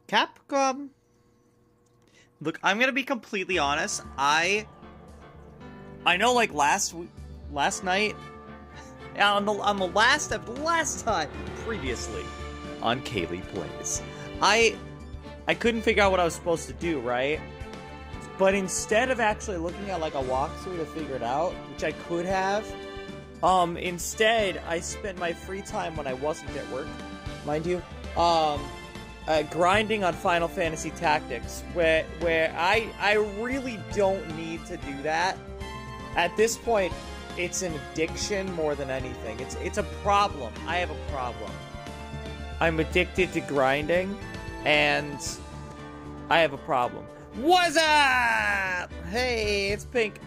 Capcom. Look, I'm gonna be completely honest. I know, like last night, on the last time previously on Kayleigh Plays, I couldn't figure out what I was supposed to do, right? But instead of actually looking at like a walkthrough to figure it out, which I could have, instead I spent my free time when I wasn't at work, mind you, grinding on Final Fantasy Tactics, where I really don't need to do that. At this point, it's an addiction more than anything. It's a problem. I have a problem. I'm addicted to grinding, and I have a problem. What's up? Hey, it's Pink.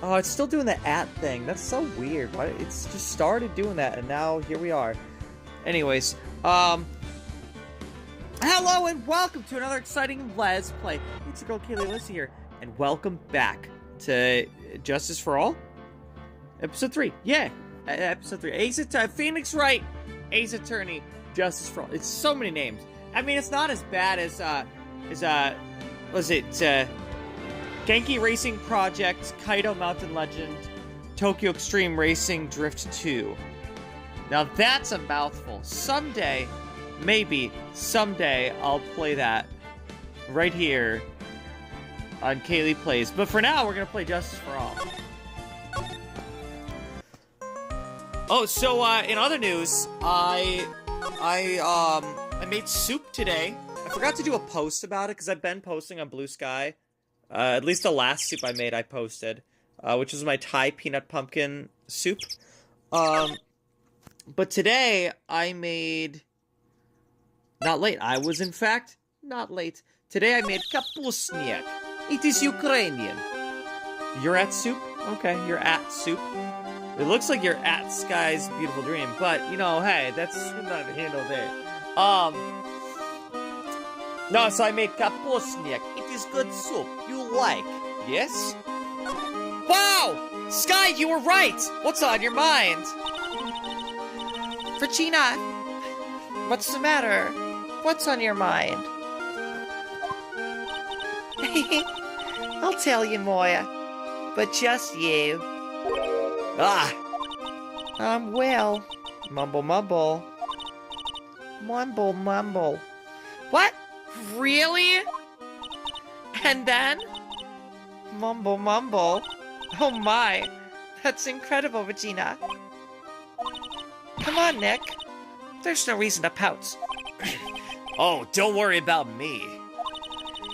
Oh, it's still doing the thing. That's so weird. Why? It's just started doing that, and now here we are. Anyways, hello and welcome to another exciting Let's Play. It's your girl Kayleigh Alyssa here, and welcome back to Justice for All? Episode 3. Yeah, Episode 3. Phoenix Wright, Ace Attorney, Justice for All. It's so many names. I mean, it's not as bad as, was it, Genki Racing Project, Kaido Mountain Legend, Tokyo Extreme Racing Drift 2. Now that's a mouthful. Someday, maybe, someday, I'll play that right here on Kayleigh Plays. But for now, we're gonna play Justice for All. Oh, so, in other news, I made soup today. I forgot to do a post about it, because I've been posting on Blue Sky. At least the last soup I made, I posted. Which was my Thai peanut pumpkin soup. But today, I made... Not late. I was, in fact, not late. Today, I made kapusniak. It is Ukrainian. You're at soup? Okay, you're at soup. It looks like you're at Sky's Beautiful Dream, but, you know, hey, that's not a handle there. No, so I made kapusniak. It is good soup. You like, yes? Wow! Sky, you were right! What's on your mind? Regina, what's the matter? What's on your mind? I'll tell you, Moya, but just you. Ah! Well, mumble mumble. Mumble mumble. What? Really? And then? Mumble mumble. Oh my, that's incredible, Regina. Come on, Nick. There's no reason to pout. Oh, don't worry about me.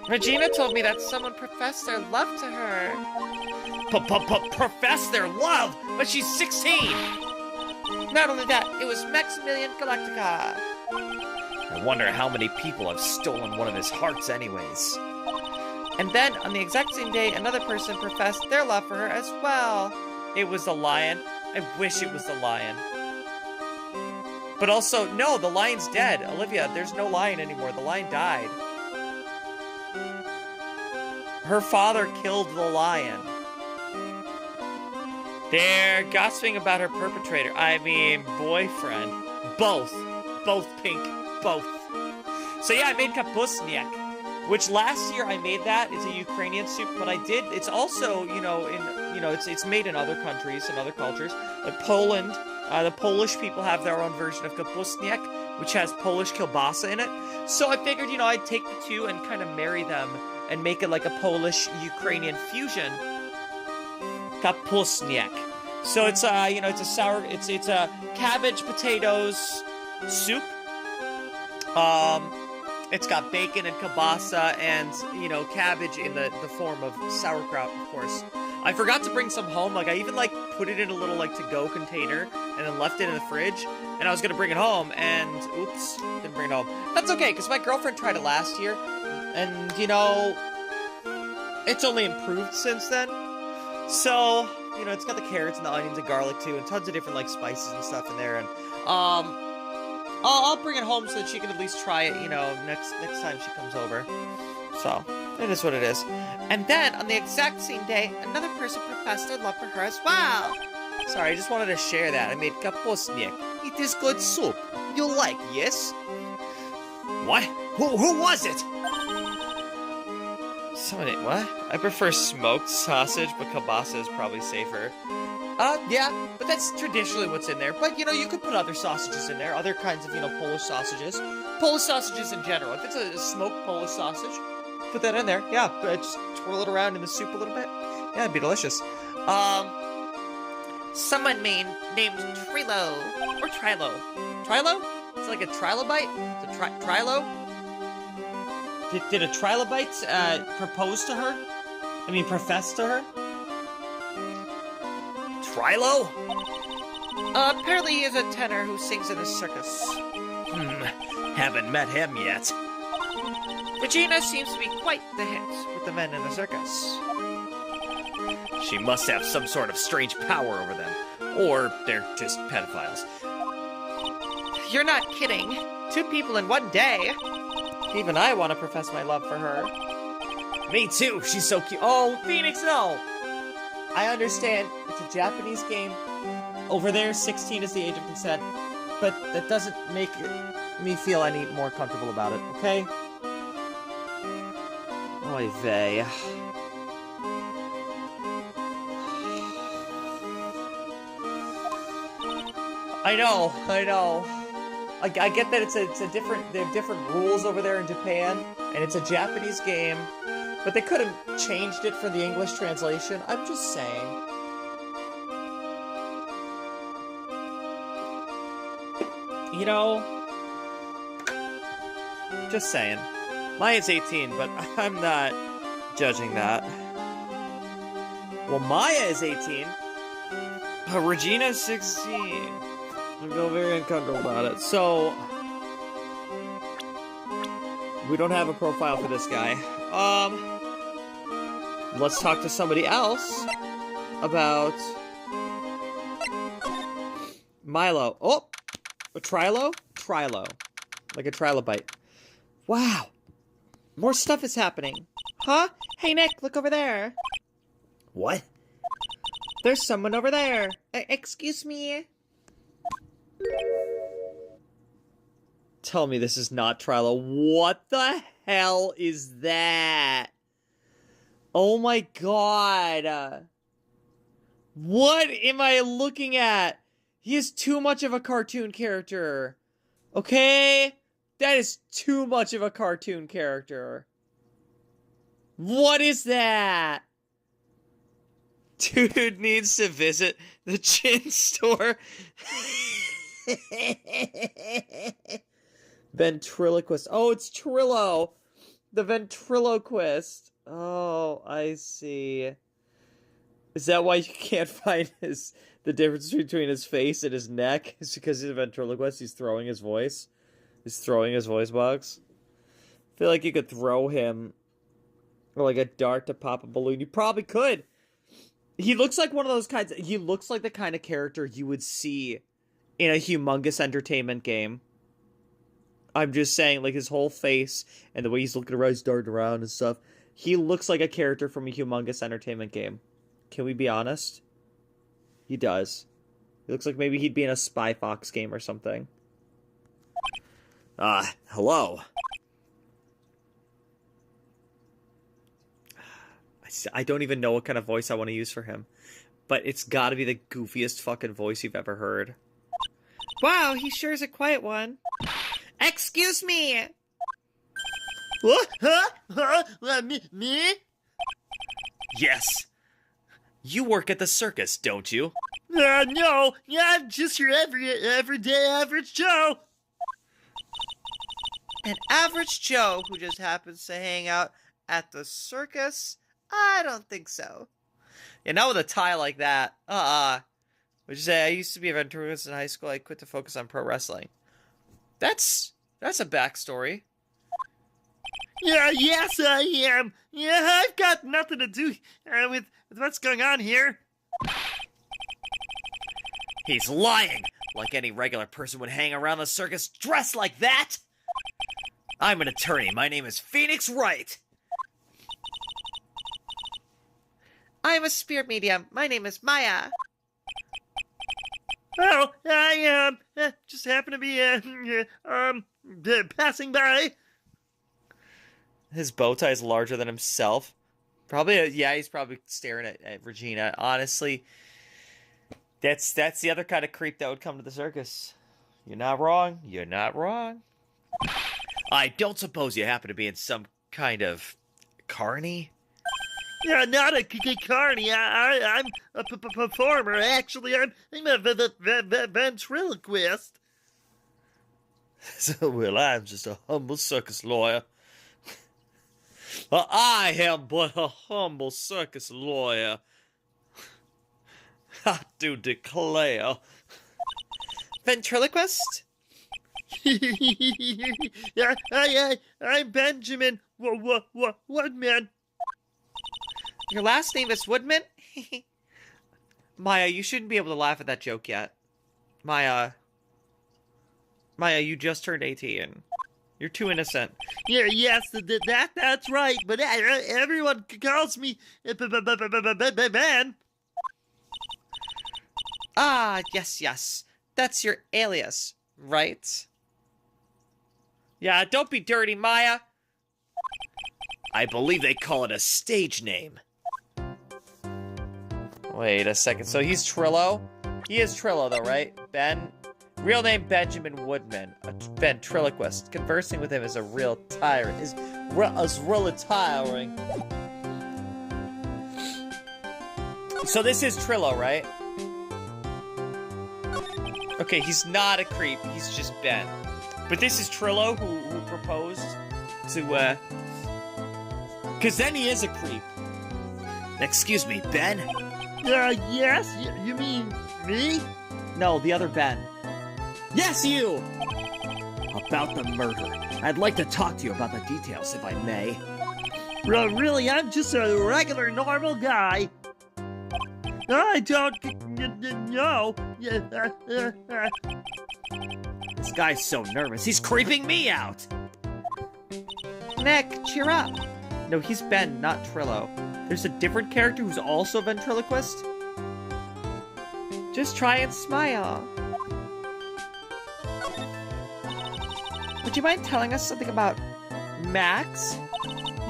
Regina told me that someone professed their love to her. Profess their love? But she's 16! Not only that, it was Maximilian Galactica. I wonder how many people have stolen one of his hearts anyways. And then, on the exact same day, another person professed their love for her as well. It was the lion. I wish it was the lion. But also, no, the lion's dead. Olivia, there's no lion anymore. The lion died. Her father killed the lion. They're gossiping about her perpetrator. I mean, boyfriend. Both. Both, Pink. Both. So yeah, I made kapusniak. Which last year I made that. It's a Ukrainian soup, but I did. It's also, it's made in other countries and other cultures. Like Poland, the Polish people have their own version of kapusniak, which has Polish kielbasa in it. So I figured, I'd take the two and kind of marry them and make it like a Polish-Ukrainian fusion. Kapusniak. So it's it's a cabbage potatoes soup. It's got bacon and kielbasa and, cabbage in the form of sauerkraut, of course. I forgot to bring some home. Like, I even, put it in a little, to-go container and then left it in the fridge. And I was gonna bring it home and, oops, didn't bring it home. That's okay, because my girlfriend tried it last year. And, it's only improved since then. So, it's got the carrots and the onions and garlic, too, and tons of different, spices and stuff in there. And, I'll bring it home so that she can at least try it, next time she comes over. So, it is what it is. And then, on the exact same day, another person professed their love for her as well. Sorry, I just wanted to share that. I made kapusniak. It is good soup. You like, yes? What? Who was it? Somebody, what? I prefer smoked sausage, but kielbasa is probably safer. Yeah, but that's traditionally what's in there. But, you could put other sausages in there, other kinds of, Polish sausages. Polish sausages in general. If it's a smoked Polish sausage, put that in there. Yeah, just twirl it around in the soup a little bit. Yeah, it'd be delicious. Someone named Trilo. Or Trilo. Trilo? It's like a trilobite? It's a Trilo? Did a trilobite, propose to her? I mean, profess to her? Trilo? Apparently he is a tenor who sings in a circus. Haven't met him yet. Regina seems to be quite the hit with the men in the circus. She must have some sort of strange power over them. Or they're just pedophiles. You're not kidding. 2 people in one day. Even I want to profess my love for her. Me too, she's so cute. Oh, Phoenix, no! I understand, it's a Japanese game. Over there, 16 is the age of consent. But that doesn't make me feel any more comfortable about it, okay? Oy vey. I know. I get that it's a different, they have different rules over there in Japan, and it's a Japanese game, but they could have changed it for the English translation. I'm just saying. Just saying. Maya's 18, but I'm not judging that. Well, Maya is 18, but Regina's 16. I feel very uncomfortable about it. So, we don't have a profile for this guy. Let's talk to somebody else about Milo. Oh, a Trilo? Trilo. Like a trilobite. Wow. More stuff is happening. Huh? Hey, Nick, look over there. What? There's someone over there. Excuse me. Tell me this is not Trilo. What the hell is that? Oh my god. What am I looking at? He is too much of a cartoon character. Okay? That is too much of a cartoon character. What is that? Dude needs to visit the chin store. Ventriloquist. Oh, it's Trillo. The ventriloquist. Oh, I see. Is that why you can't find the difference between his face and his neck? It's because he's a ventriloquist. He's throwing his voice. He's throwing his voice box. I feel like you could throw him or like a dart to pop a balloon. You probably could. He looks like one of those kinds. He looks like the kind of character you would see in a Humongous Entertainment game. I'm just saying, like, his whole face and the way he's looking around, he's darting around and stuff. He looks like a character from a Humongous Entertainment game. Can we be honest? He does. He looks like maybe he'd be in a Spy Fox game or something. Hello. I don't even know what kind of voice I want to use for him. But it's gotta be the goofiest fucking voice you've ever heard. Wow, he sure is a quiet one. Excuse me! What? Huh? Me? Yes. You work at the circus, don't you? No. Yeah, I'm just your everyday average Joe. An average Joe who just happens to hang out at the circus? I don't think so. Yeah, not with a tie like that. Would you say I used to be a ventriloquist in high school? I quit to focus on pro wrestling. That's a backstory. Yeah, yes, I am. Yeah, I've got nothing to do with what's going on here. He's lying, like any regular person would hang around the circus dressed like that. I'm an attorney. My name is Phoenix Wright. I'm a spirit medium. My name is Maya. Oh, I just happen to be passing by. His bow tie is larger than himself. Probably, yeah, he's probably staring at Regina. Honestly, that's the other kind of creep that would come to the circus. You're not wrong. You're not wrong. I don't suppose you happen to be in some kind of carny? Yeah, not a carny. I'm a performer. Actually, I'm a ventriloquist. Well, I'm just a humble circus lawyer. I am but a humble circus lawyer. I do declare. Ventriloquist? Yeah, I'm Benjamin Woodman. Your last name is Woodman? Maya, you shouldn't be able to laugh at that joke yet. Maya, you just turned 18. You're too innocent. Yeah, yes, that's right. But everyone calls me Ben. Ah, yes. That's your alias, right? Yeah, don't be dirty, Maya. I believe they call it a stage name. Wait a second. So he's Trillo? He is Trillo, though, right? Ben? Real name Benjamin Woodman. A ventriloquist. Conversing with him is a real tyrant. Is really tiring. So this is Trillo, right? Okay, he's not a creep. He's just Ben. But this is Trillo who proposed to, Because then he is a creep. Excuse me, Ben? Yes? You mean me? No, the other Ben. Yes, you! About the murder. I'd like to talk to you about the details, if I may. Really, I'm just a regular, normal guy. I don't know. This guy's so nervous, he's creeping me out! Nick, cheer up. No, he's Ben, not Trillo. There's a different character who's also a ventriloquist? Just try and smile. Would you mind telling us something about Max?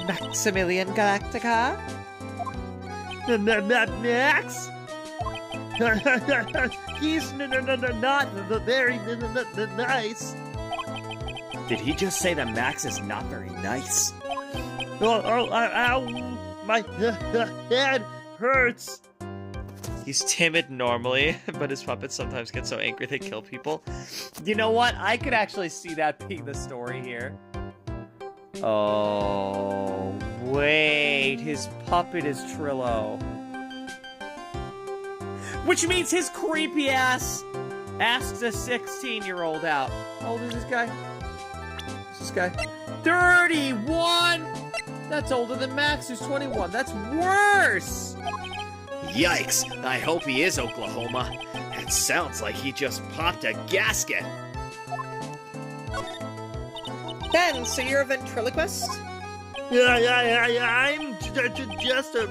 Maximilian Galactica? Max? He's not very nice. Did he just say that Max is not very nice? Ow, my head hurts. He's timid normally, but his puppets sometimes get so angry they kill people. You know what? I could actually see that being the story here. Oh, wait. His puppet is Trillo. Which means his creepy ass asked a 16-year-old out. How old is this guy? Who's this guy? 31! That's older than Max, who's 21. That's worse! Yikes! I hope he is Oklahoma. It sounds like he just popped a gasket. Ben, so you're a ventriloquist? I'm just a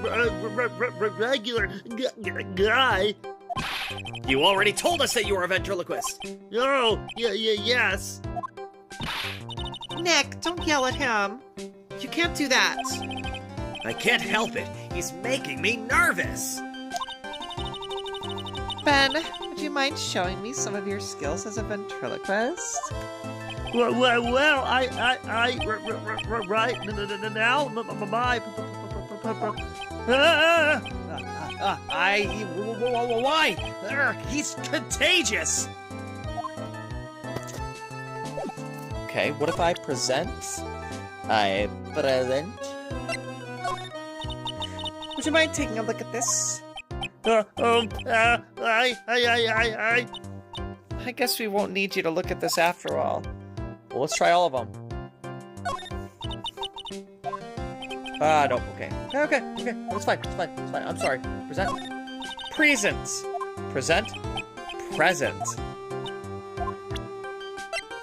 regular guy. You already told us that you were a ventriloquist. Oh, yes. Nick, don't yell at him. You can't do that. I can't help it. He's making me nervous. Ben, would you mind showing me some of your skills as a ventriloquist? Well, I right now, my Why? He's contagious. Okay, what if I present? I present. Would you mind taking a look at this? I guess we won't need you to look at this after all. Well, let's try all of them. No, okay. Okay, that's fine, I'm sorry. Present. Presents. Present. Present.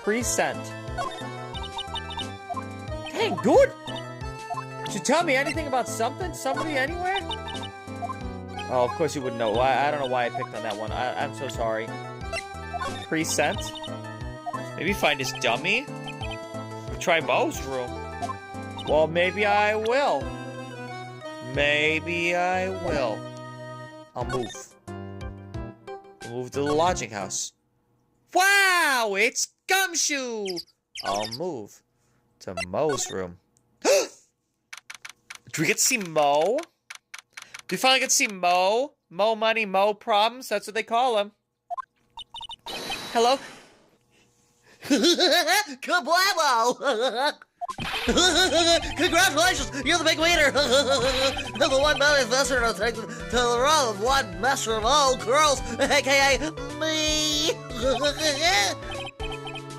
Present. Dang, good! Did you tell me anything about something? Somebody anywhere? Oh, of course you wouldn't know. I don't know why I picked on that one. I'm so sorry. Present. Maybe find his dummy? try Mo's room. Well, maybe I will. Maybe I will. I'll move. I'll move to the lodging house. Wow, it's Gumshoe! I'll move to Mo's room. Do we get to see Mo? Do we finally get to see Mo? Mo money, Mo problems? That's what they call him. Hello? Kablamo! Congratulations! You're the big winner! The $1 million investor to take to the role of one master of all girls, aka me!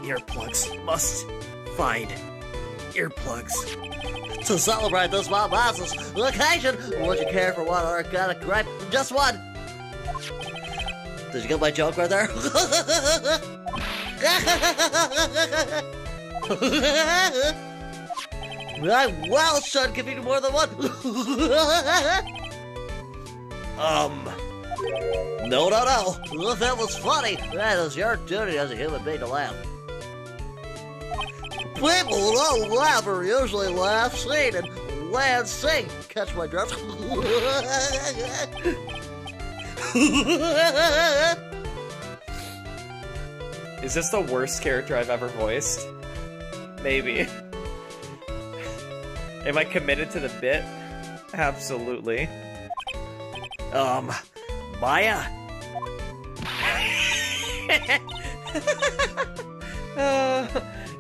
Earplugs. Must find earplugs. To celebrate this bombastic occasion, would you care for one organic grape? Just one! Did you get my joke right there? I well should give you more than one. No. That was funny. That is your duty as a human being to laugh. People who don't laugh are usually laugh, sing, and land sing. Catch my drift? Is this the worst character I've ever voiced? Maybe. Am I committed to the bit? Absolutely. Maya?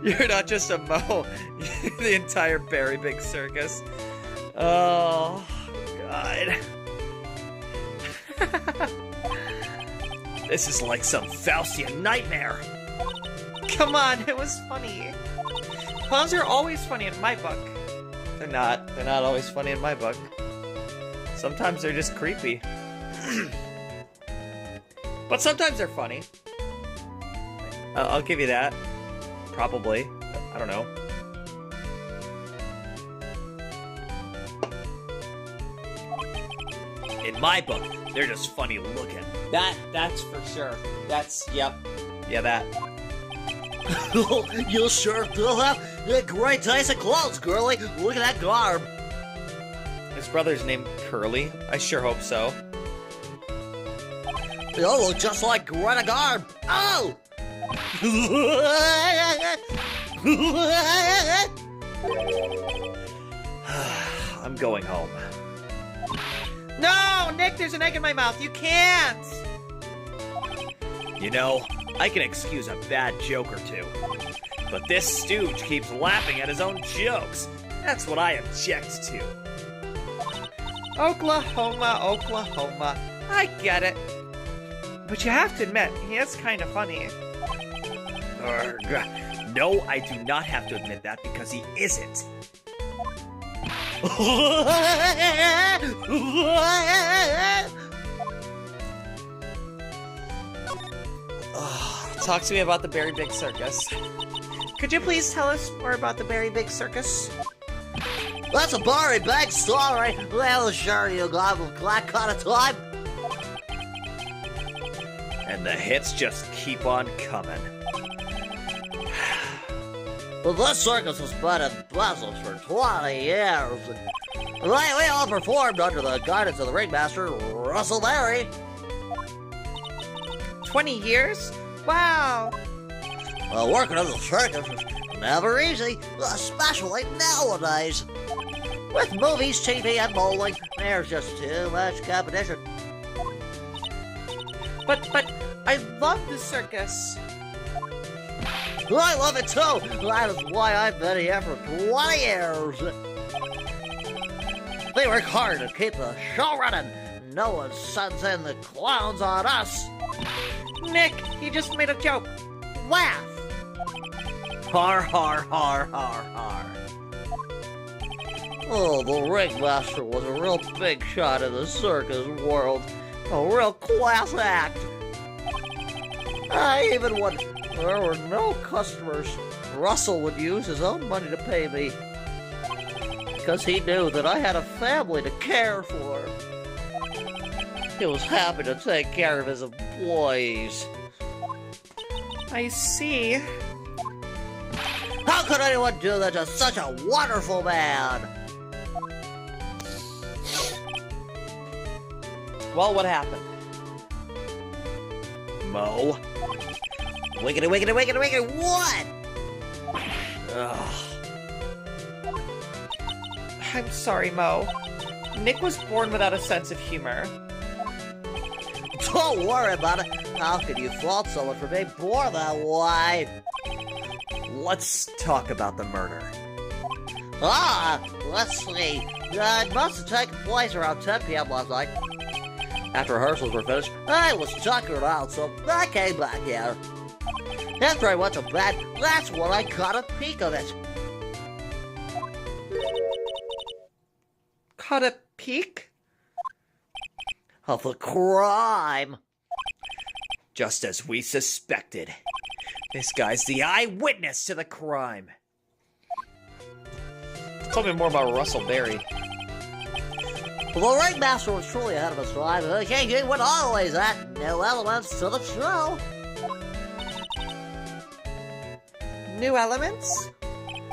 You're not just a Mo. You're the entire Berry Big Circus. Oh, God. This is like some Faustian nightmare. Come on, it was funny. Clowns are always funny in my book. They're not. They're not always funny in my book. Sometimes they're just creepy. But sometimes they're funny. I'll give you that. Probably. I don't know. In my book, they're just funny looking. That's for sure. Yep. Yeah, that. You sure do have a great taste in clothes, girlie. Look at that garb. His brother's named Curly. I sure hope so. You look just like Greta Garb. Oh! I'm going home. No, Nick, there's an egg in my mouth. You can't. You know, I can excuse a bad joke or two. But this stooge keeps laughing at his own jokes. That's what I object to. Oklahoma. I get it. But you have to admit, he is kind of funny. No, I do not have to admit that because he isn't. Talk to me about the Berry Big Circus. Could you please tell us more about the Berry Big Circus? That's a very big story. Well, sure, you got a black kind of time. And the hits just keep on coming. Well, this circus has been in business for 20 years. We all performed under the guidance of the ringmaster, Russell Berry. 20 years? Wow. Well, working in the circus is never easy, especially nowadays. With movies, TV, and bowling, there's just too much competition. But I love the circus. I love it too. That is why I've been here for 20 years. They work hard to keep the show running. No one sends in the clowns on us. Nick, he just made a joke. Laugh. Har, har, har, har, har. Oh, the ringmaster was a real big shot in the circus world. A real class act. I even when there were no customers, Russell would use his own money to pay me. Because he knew that I had a family to care for. He was happy to take care of his employees. I see. How could anyone do that to such a wonderful man? Well, what happened? Mo? Wiggity, wiggity, wiggity, wiggity, what? Ugh. I'm sorry, Mo. Nick was born without a sense of humor. Don't worry about it. How could you fault someone for being born that way? Let's talk about the murder. Let's see. It must have taken place around 10 p.m. last night. After rehearsals were finished, I was tuckered out, so I came back here. After I went to bed, that's when I caught a peek of it. Caught a peek? Of the crime. Just as we suspected. This guy's the eyewitness to the crime. Tell me more about Russell Berry. Well, the ringmaster was truly ahead of his time, and he would always add new elements to the show. New elements?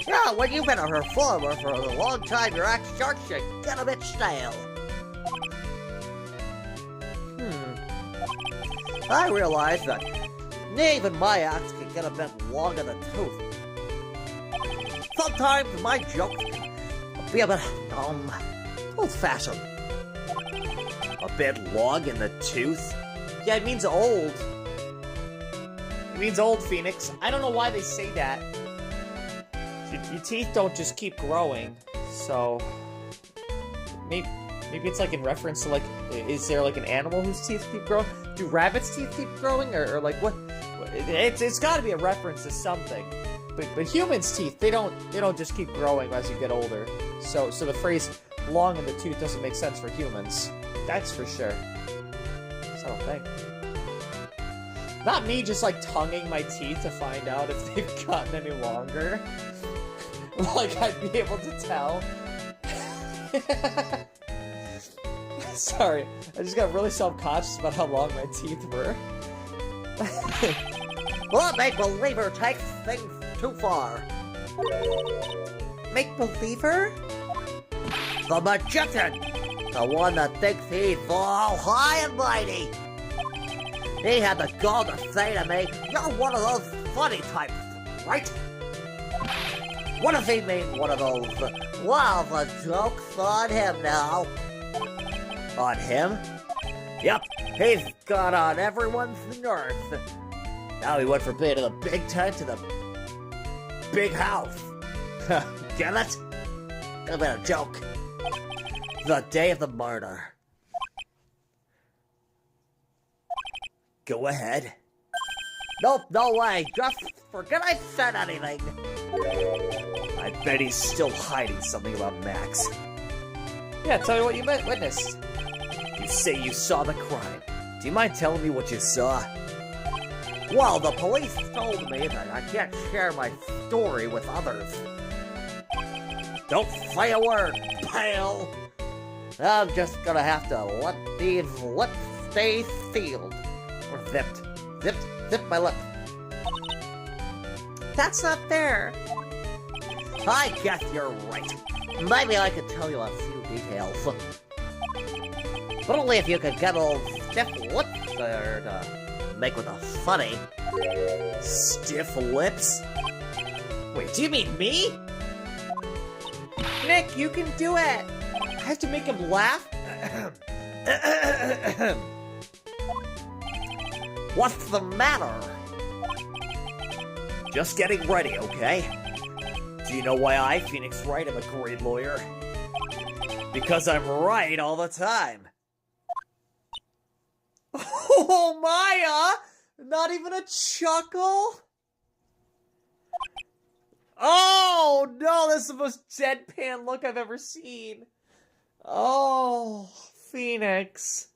Yeah, when you've been a performer for a long time, your act starts to get a bit stale. I realized that even my acts can get a bit long in the tooth. Sometimes my jokes can be a bit, old-fashioned. A bit long in the tooth? Yeah, it means old. It means old, Phoenix. I don't know why they say that. Your teeth don't just keep growing, so... Maybe it's like in reference to, like, is there like an animal whose teeth keep growing? Do rabbits' teeth keep growing? Or like what? It's got to be a reference to something. But humans' teeth, they don't just keep growing as you get older. So the phrase "long in the tooth" doesn't make sense for humans. That's for sure. I don't think. Not me just like tonguing my teeth to find out if they've gotten any longer. Like I'd be able to tell. Sorry, I just got really self-conscious about how long my teeth were. Well, make-believer takes things too far. Make-believer? The magician! The one that thinks he's all high and mighty! He had the gall to say to me, "You're one of those funny types, right?" What does he mean, one of those? Well, the joke's on him now. On him? Yep, he's got on everyone's nerves. Now he went from being in the big tent to the big house. Get it? It's been a joke. The day of the murder. Go ahead. Nope, no way. Just forget I said anything. I bet he's still hiding something about Max. Yeah, tell me what you witnessed. You say you saw the crime. Do you mind telling me what you saw? Well, the police told me that I can't share my story with others. Don't say a word, pal. I'm just gonna have to let these lips stay sealed. Or zipped. Zip my lip. That's not fair. I guess you're right. Maybe I could tell you a few details. But only if you could get old stiff lips there to make with a funny. Stiff lips? Wait, do you mean me? Nick, you can do it! I have to make him laugh? What's the matter? Just getting ready, okay? Do you know why I, Phoenix Wright, am a great lawyer? Because I'm right all the time. Oh, Maya! Not even a chuckle? Oh, no, that's the most deadpan look I've ever seen. Oh, Phoenix.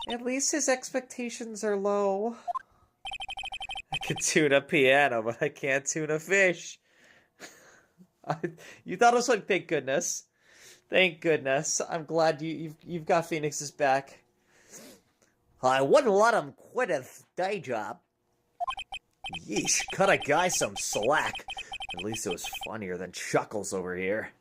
At least his expectations are low. I can tune a piano, but I can't tune a fish. You thought it was like, thank goodness. Thank goodness. I'm glad you've got Phoenix's back. I wouldn't let him quit his day job. Yeesh, cut a guy some slack. At least it was funnier than Chuckles over here.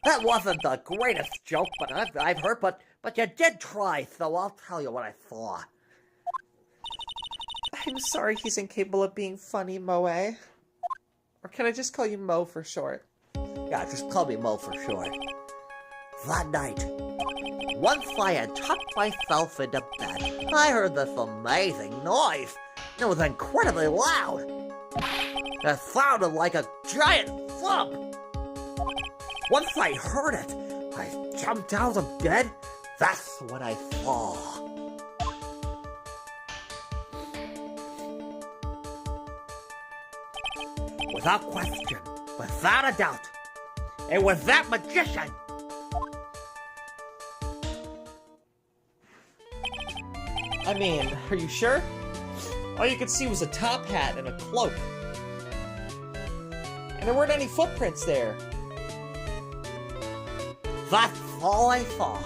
That wasn't the greatest joke but I've heard, but you did try, so I'll tell you what I thought. I'm sorry he's incapable of being funny, Moe. Or can I just call you Mo for short? Yeah, just call me Mo for short. That night, once I had tucked myself into bed, I heard this amazing noise. It was incredibly loud. It sounded like a giant thump. Once I heard it, I jumped out of bed. That's what I saw. Without question, without a doubt, it was that magician. I mean, are you sure? All you could see was a top hat and a cloak. And there weren't any footprints there. That's all I saw,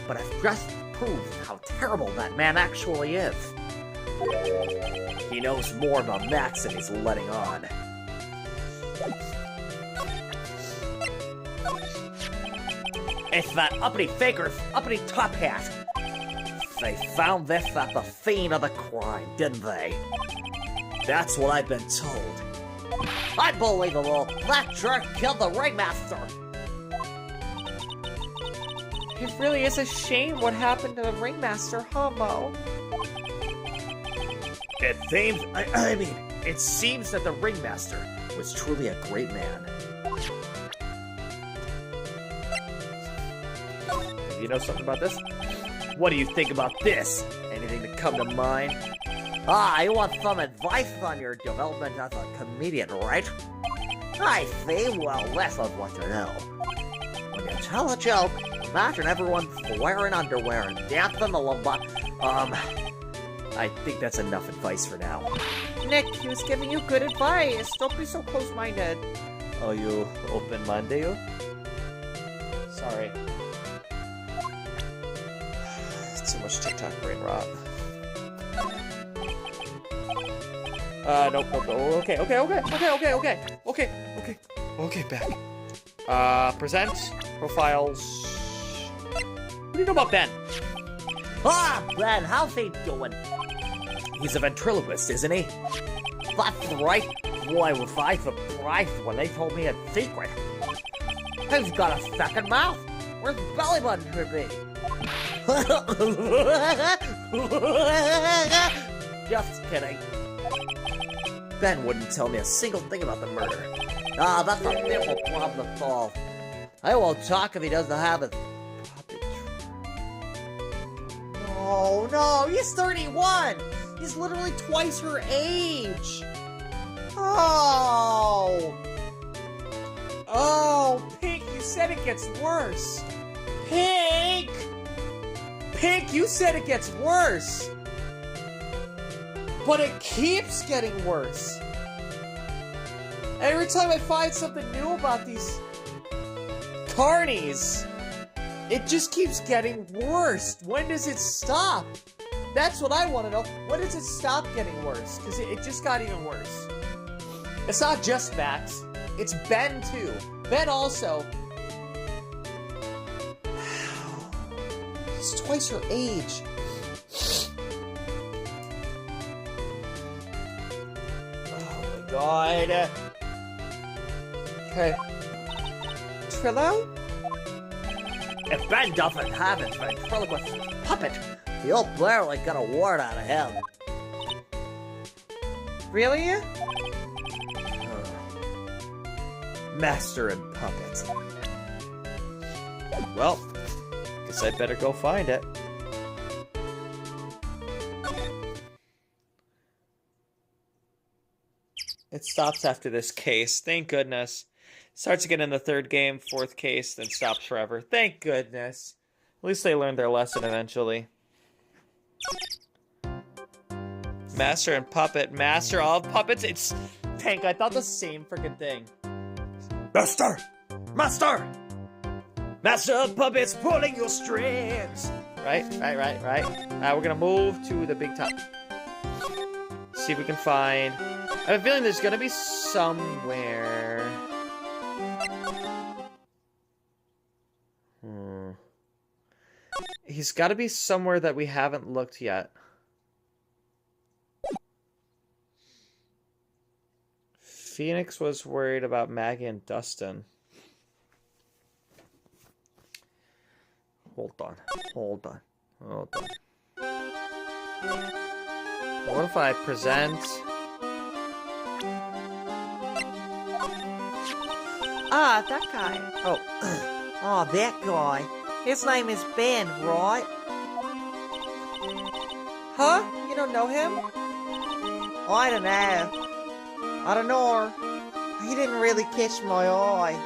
but it just proves how terrible that man actually is. He knows more about Max than he's letting on. It's that uppity faker's uppity top hat. They found this at the scene of the crime, didn't they? That's what I've been told. Unbelievable! That jerk killed the ringmaster! It really is a shame what happened to the ringmaster, huh, Mo? It seems, it seems that the ringmaster was truly a great man. You know something about this? What do you think about this? Anything to come to mind? Ah, you want some advice on your development as a comedian, right? I see. Well, this is what to know. When you tell a joke, imagine everyone wearing underwear and dancing the lumba. I think that's enough advice for now. Nick, he was giving you good advice. Don't be so close-minded. Oh, you open-minded? Sorry. Too much TikTok brain rot. Nope. Okay, back. Present, profiles. What do you know about Ben? Ah, Ben, how's he doing? He's a ventriloquist, isn't he? That's right. Boy, was I surprised when they told me a secret. He's got a second mouth. Where's the belly button should be? Just kidding. Ben wouldn't tell me a single thing about the murder. Ah, that's a simple problem to solve. I won't talk if he doesn't have his puppet. No, he's 31! He's literally twice her age! Oh, Pink, you said it gets worse! Pink, you said it gets worse! But it keeps getting worse! Every time I find something new about these carnies, it just keeps getting worse. When does it stop? That's what I want to know. When does it stop getting worse? Because it just got even worse. It's not just Max. It's Ben, too. Ben also. He's twice her age. Oh my god. Okay. Trillo? If Ben doesn't have his ventriloquist puppet, you'll barely get a word out of him. Really? Master and puppet. Well, guess I better go find it. It stops after this case. Thank goodness. Starts again in the third game, fourth case, then stops forever. Thank goodness. At least they learned their lesson eventually. Master and puppet. Master of puppets. It's Tank. I thought the same freaking thing. Master! Master! Master of puppets pulling your strings! Right. We're gonna move to the big top. See if we can find I have a feeling there's gonna be somewhere. He's gotta be somewhere that we haven't looked yet. Phoenix was worried about Maggie and Dustin. Hold on. Hold on. Hold on. What if I present... Ah, that guy. Oh. Oh, that guy. His name is Ben, right? Huh? You don't know him? I don't know. I don't know. He didn't really catch my eye.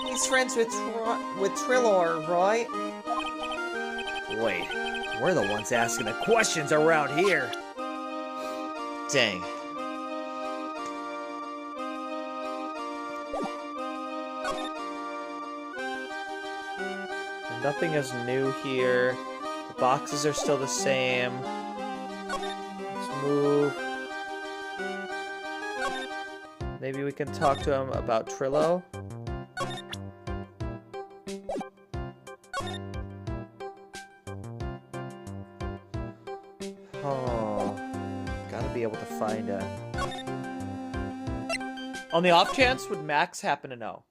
He's friends with Trillor, right? Wait, we're the ones asking the questions around here. Dang. Nothing is new here. The boxes are still the same. Let's move. Maybe we can talk to him about Trillo. Oh, gotta be able to find a... On the off chance, would Max happen to know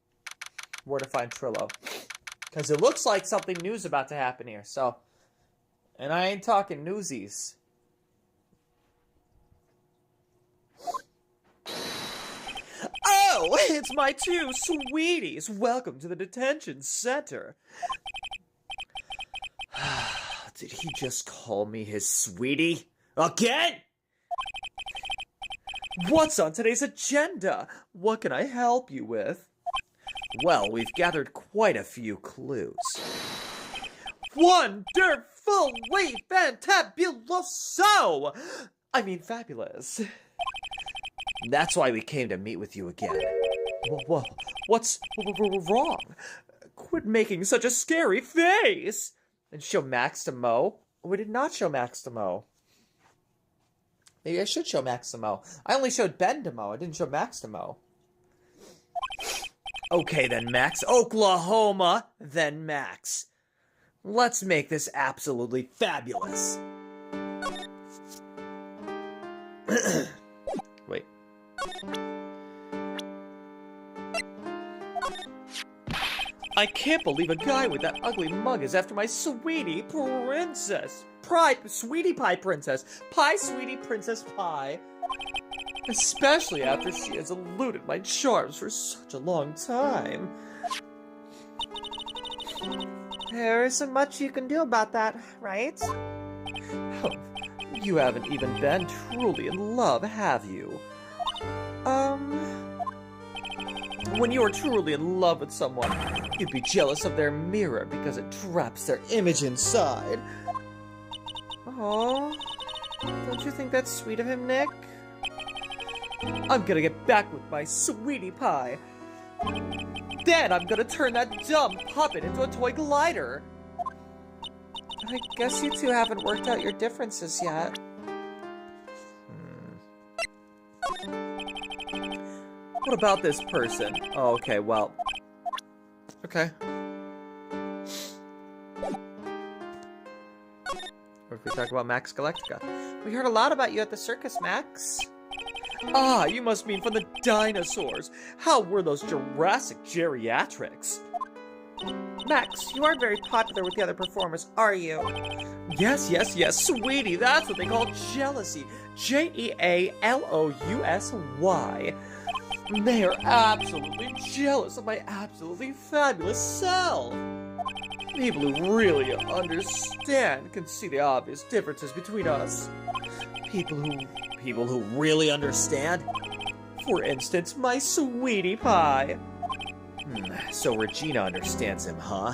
where to find Trillo? Because it looks like something new's about to happen here, so... And I ain't talking newsies. Oh, it's my two sweeties! Welcome to the detention center. Did he just call me his sweetie? Again? What's on today's agenda? What can I help you with? Well, we've gathered quite a few clues. Wonderfully fantabuloso! I mean fabulous. That's why we came to meet with you again. Whoa, what's wrong? Quit making such a scary face! And show Max to Mo? We did not show Max to Mo. Maybe I should show Max to Mo. I only showed Ben to Mo. I didn't show Max to Mo. Okay then, Max. Oklahoma, then Max. Let's make this absolutely fabulous. Wait. I can't believe a guy with that ugly mug is after my sweetie princess. Sweetie pie princess. Pie sweetie princess pie. Especially after she has eluded my charms for such a long time. There isn't much you can do about that, right? Oh, you haven't even been truly in love, have you? When you are truly in love with someone, you'd be jealous of their mirror because it traps their image inside. Oh, don't you think that's sweet of him, Nick? I'm gonna get back with my sweetie pie. Then I'm gonna turn that dumb puppet into a toy glider. I guess you two haven't worked out your differences yet. What about this person? Oh, okay, well. Okay. What if we talk about Max Galactica? We heard a lot about you at the circus, Max. Ah, you must mean from the dinosaurs. How were those Jurassic geriatrics? Max, you aren't very popular with the other performers, are you? Yes, sweetie, that's what they call jealousy. Jealousy. They are absolutely jealous of my absolutely fabulous self. People who really understand can see the obvious differences between us. People who really understand? For instance, my sweetie pie. So Regina understands him, huh?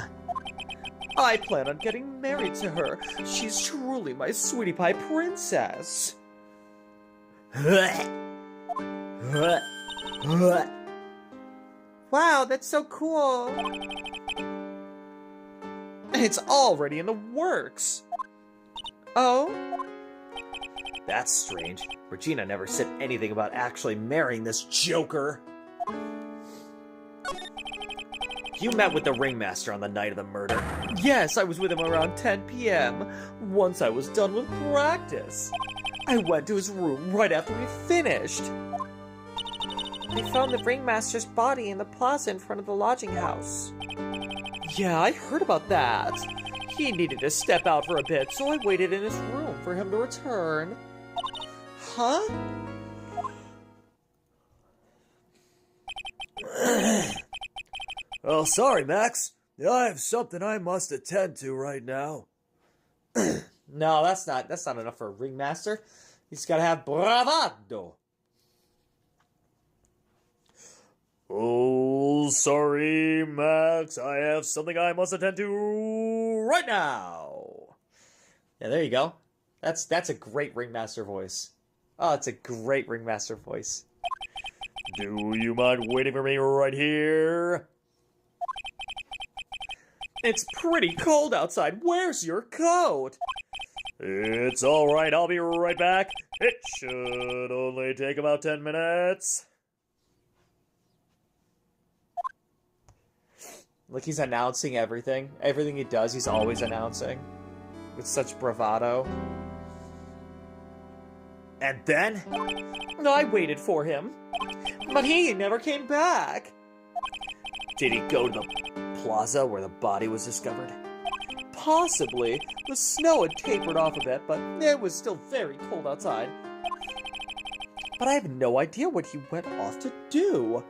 I plan on getting married to her. She's truly my sweetie pie princess. Wow, that's so cool. It's already in the works. Oh? That's strange. Regina never said anything about actually marrying this joker. You met with the ringmaster on the night of the murder. Yes, I was with him around 10 p.m. Once I was done with practice. I went to his room right after we finished. They found the ringmaster's body in the plaza in front of the lodging house. Yeah, I heard about that. He needed to step out for a bit, so I waited in his room for him to return. Huh? Oh, sorry, Max. I have something I must attend to right now. No, that's not enough for a ringmaster. He's gotta have bravado. Oh, sorry, Max. I have something I must attend to right now. Yeah, there you go. That's a great ringmaster voice. Oh, it's a great ringmaster voice. Do you mind waiting for me right here? It's pretty cold outside. Where's your coat? It's all right. I'll be right back. It should only take about 10 minutes. Like he's announcing everything. Everything he does, he's always announcing. With such bravado. And then? I waited for him. But he never came back. Did he go to the plaza where the body was discovered? Possibly. The snow had tapered off a bit, but it was still very cold outside. But I have no idea what he went off to do.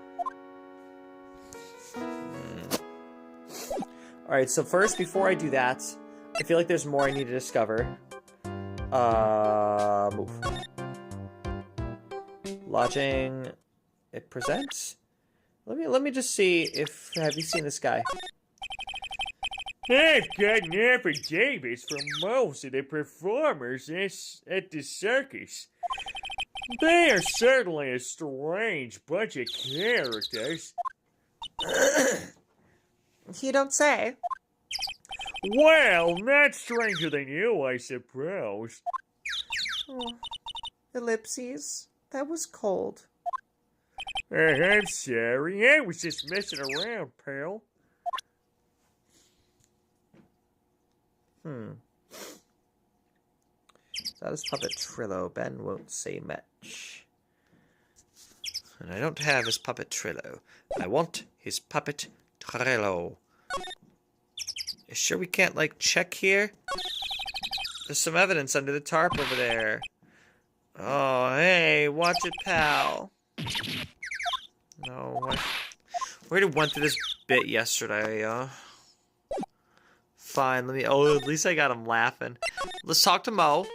Alright, so first, before I do that, I feel like there's more I need to discover. Move. Lodging. It presents? Let me just see if... Have you seen this guy? I've gotten affidavits from most of the performers at the circus. They are certainly a strange bunch of characters. You don't say. Well, not stranger than you, I suppose. Oh, ellipses. That was cold. I'm sorry. I was just messing around, pal. That is Puppet Trillo. Ben won't say much. And I don't have his Puppet Trillo. I want his Puppet Trillo. You sure we can't, like, check here? There's some evidence under the tarp over there. Oh, hey, watch it, pal. No, we already went through this bit yesterday, Fine, let me... Oh, at least I got him laughing. Let's talk to Mo.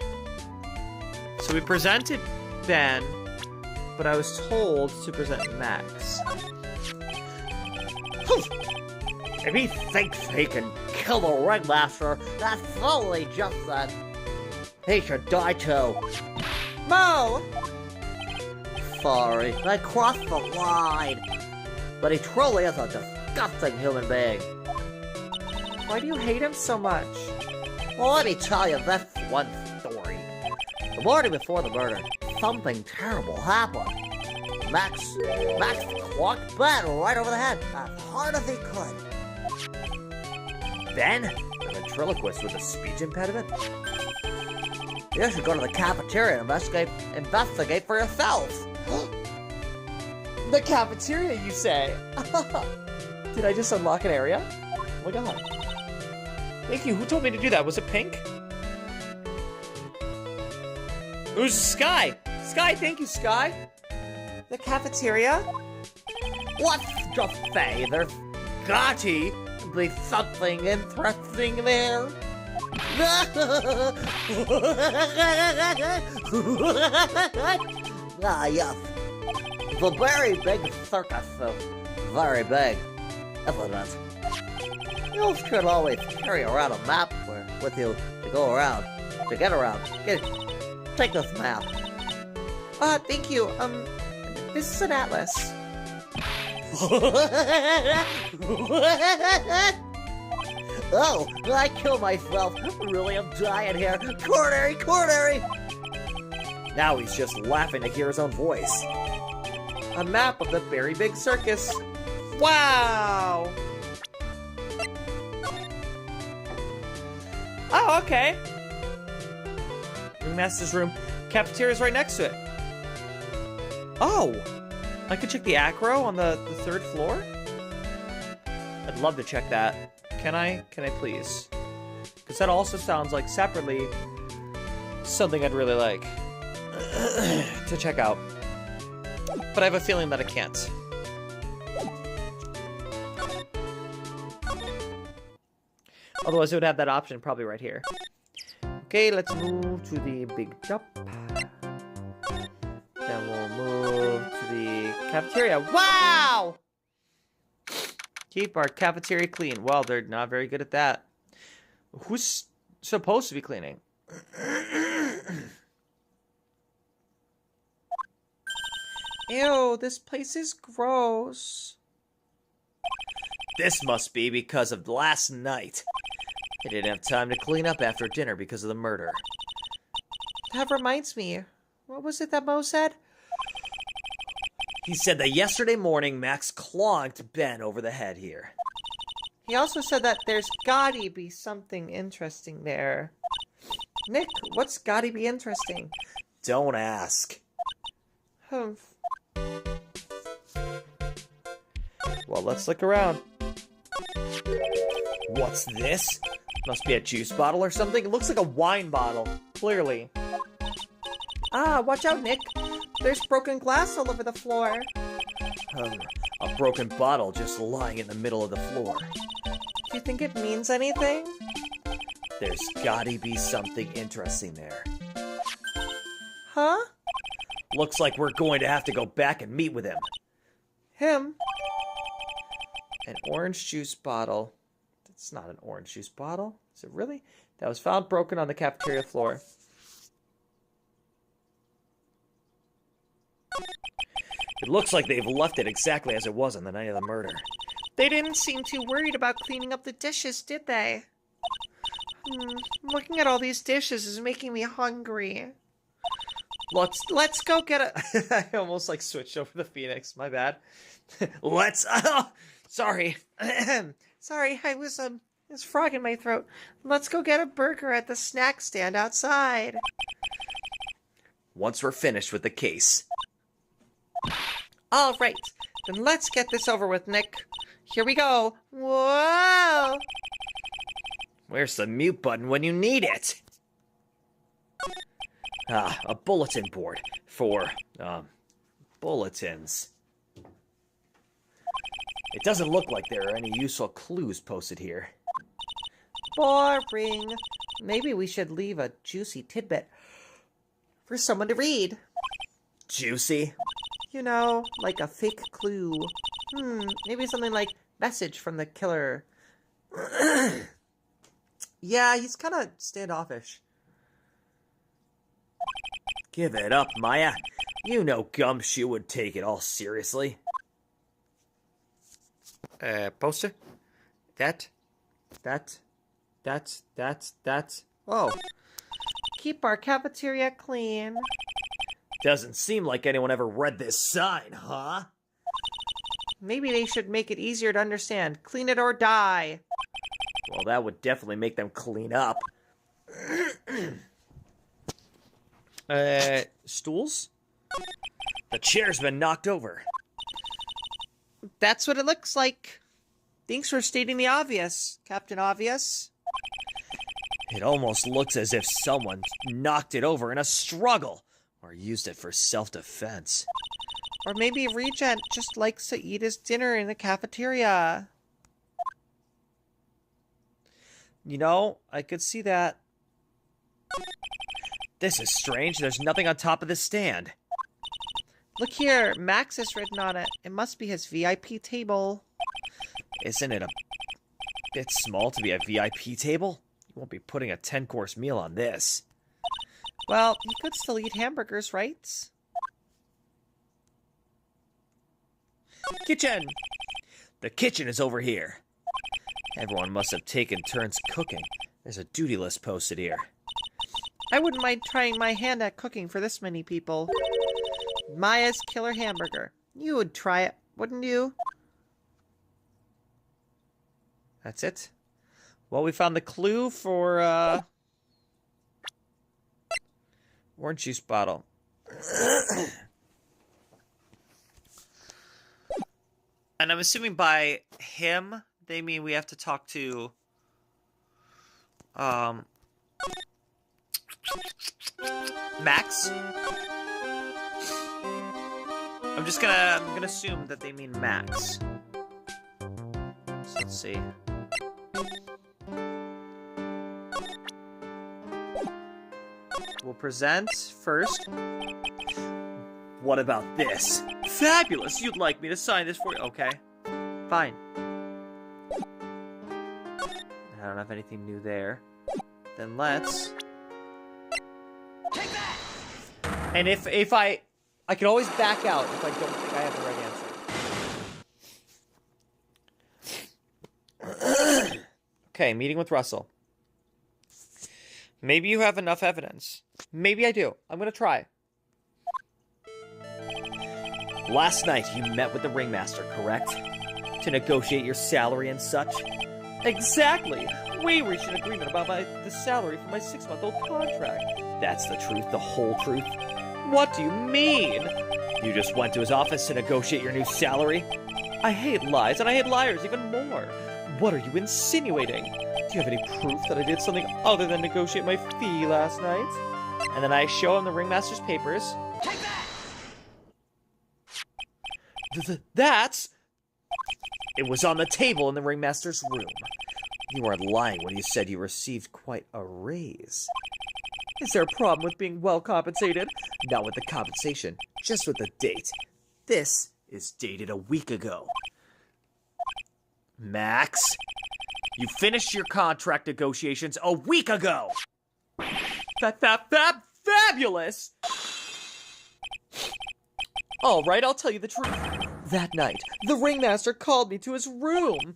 So we presented Ben, but I was told to present Max. If he thinks he can kill the ringmaster, that's totally just that. He should die too. Mo! Sorry, I crossed the line. But he truly is a disgusting human being. Why do you hate him so much? Well, let me tell you this one story. The morning before the murder, something terrible happened. Max clocked Ben right over the head, as hard as he could. Ben? The ventriloquist with a speech impediment? You should go to the cafeteria and investigate for yourself. The cafeteria, you say? Did I just unlock an area? Oh my god. Thank you. Who told me to do that? Was it Pink? It was Sky. Sky, thank you, Sky. The cafeteria? Let's just say there's got to be something interesting there. Ah, yes. The very big circus is very big, isn't it? You should always carry around a map with you to go around, to get around. Take this map. Thank you. This is an atlas. Oh, I killed myself. Really, I'm dying here. Coronary! Now he's just laughing to hear his own voice. A map of the very big circus. Wow! Oh, okay. Ringmaster's room. Cafeteria's right next to it. Oh! I could check the acro on the third floor? I'd love to check that. Can I? Can I please? Because that also sounds like separately something I'd really like to check out. But I have a feeling that I can't. Otherwise, it would have that option probably right here. Okay, let's move to the big jump. Then we'll move to the cafeteria. Wow! Keep our cafeteria clean. Well, they're not very good at that. Who's supposed to be cleaning? Ew, this place is gross. This must be because of last night. I didn't have time to clean up after dinner because of the murder. That reminds me. What was it that Mo said? He said that yesterday morning Max clonked Ben over the head here. He also said that there's gotta be something interesting there. Nick, what's gotta be interesting? Don't ask. Well, let's look around. What's this? Must be a juice bottle or something. It looks like a wine bottle. Clearly. Ah, watch out, Nick. There's broken glass all over the floor. A broken bottle just lying in the middle of the floor. Do you think it means anything? There's gotta be something interesting there. Huh? Looks like we're going to have to go back and meet with him. Him? An orange juice bottle. That's not an orange juice bottle. Is it really? That was found broken on the cafeteria floor. It looks like they've left it exactly as it was on the night of the murder. They didn't seem too worried about cleaning up the dishes, did they? Looking at all these dishes is making me hungry. Let's go get a... I almost like switched over to Phoenix. My bad. Let's... Sorry. Sorry, I was there's a frog in my throat. Let's go get a burger at the snack stand outside. Once we're finished with the case. All right, then let's get this over with, Nick. Here we go. Whoa! Where's the mute button when you need it? Ah, a bulletin board for, bulletins. It doesn't look like there are any useful clues posted here. Boring. Maybe we should leave a juicy tidbit for someone to read. Juicy? You know, like a fake clue. Maybe something like message from the killer. Yeah, he's kind of standoffish. Give it up, Maya. You know Gumshoe would take it all seriously. Poster? Oh. Keep our cafeteria clean. Doesn't seem like anyone ever read this sign, huh? Maybe they should make it easier to understand. Clean it or die. Well, that would definitely make them clean up. Stools? The chair's been knocked over. That's what it looks like. Thanks for stating the obvious, Captain Obvious. It almost looks as if someone knocked it over in a struggle, or used it for self-defense. Or maybe Regent just likes to eat his dinner in the cafeteria. You know, I could see that. This is strange. There's nothing on top of the stand. Look here, Max is written on it. It must be his VIP table. Isn't it a bit small to be a VIP table? You won't be putting a 10-course meal on this. Well, you could still eat hamburgers, right? Kitchen! The kitchen is over here. Everyone must have taken turns cooking. There's a duty list posted here. I wouldn't mind trying my hand at cooking for this many people. Maya's killer hamburger. You would try it, wouldn't you? That's it. Well, we found the clue for, orange juice bottle. And I'm assuming by him, they mean we have to talk to, Max? I'm gonna assume that they mean Max. So let's see. We'll present first. What about this? Fabulous! You'd like me to sign this for you? Okay. Fine. I don't have anything new there. Then let's... And if I can always back out if I don't think I have the right answer. Okay, meeting with Russell. Maybe you have enough evidence. Maybe I do. I'm gonna try. Last night you met with the ringmaster, correct? To negotiate your salary and such? Exactly! We reached an agreement about the salary for my 6-month-old contract. That's the truth, the whole truth? What do you mean? You just went to his office to negotiate your new salary? I hate lies, and I hate liars even more. What are you insinuating? Do you have any proof that I did something other than negotiate my fee last night? And then I show him the ringmaster's papers. Take that! That's... It was on the table in the ringmaster's room. You weren't lying when you said you received quite a raise. Is there a problem with being well compensated? Not with the compensation, just with the date. This is dated a week ago. Max, you finished your contract negotiations a week ago! Fabulous! Alright, I'll tell you the truth. That night, the ringmaster called me to his room.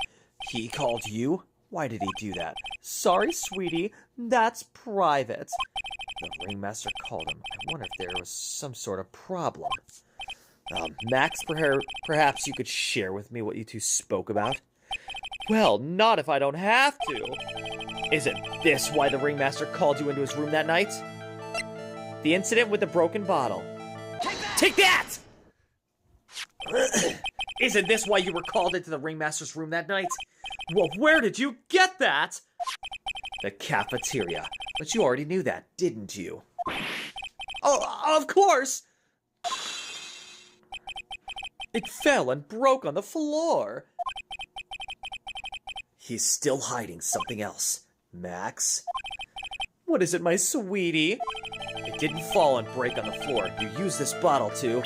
He called you? Why did he do that? Sorry, sweetie, that's private. The ringmaster called him. I wonder if there was some sort of problem. Max, perhaps you could share with me what you two spoke about? Well, not if I don't have to. Isn't this why the ringmaster called you into his room that night? The incident with the broken bottle. Take that! Isn't this why you were called into the ringmaster's room that night? Well, where did you get that? The cafeteria. But you already knew that, didn't you? Oh, of course! It fell and broke on the floor. He's still hiding something else. Max? What is it, my sweetie? It didn't fall and break on the floor. You used this bottle to...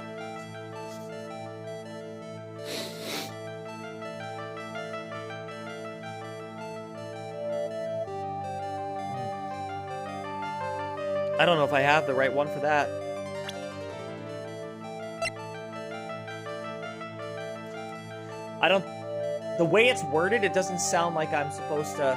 I don't know if I have the right one for that. I don't... The way it's worded, it doesn't sound like I'm supposed to...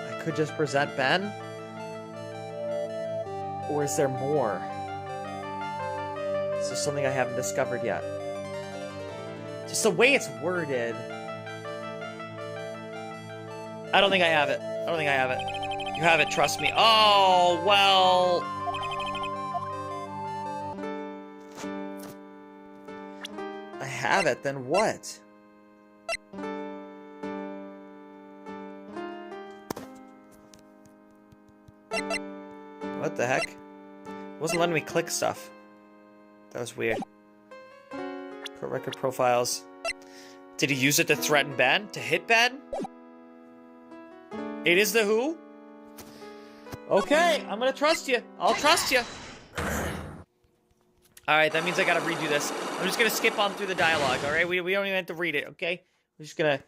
I could just present Ben? Or is there more? Is there something I haven't discovered yet? Just the way it's worded. I don't think I have it. I don't think I have it. You have it, trust me. Oh, well... I have it, then what? What the heck? It wasn't letting me click stuff. That was weird. Put record profiles. Did he use it to threaten Ben? To hit Ben? It is the Who? Okay, I'm gonna trust you. I'll trust you. Alright, that means I gotta redo this. I'm just gonna skip on through the dialogue, alright? We don't even have to read it, okay? We're just gonna...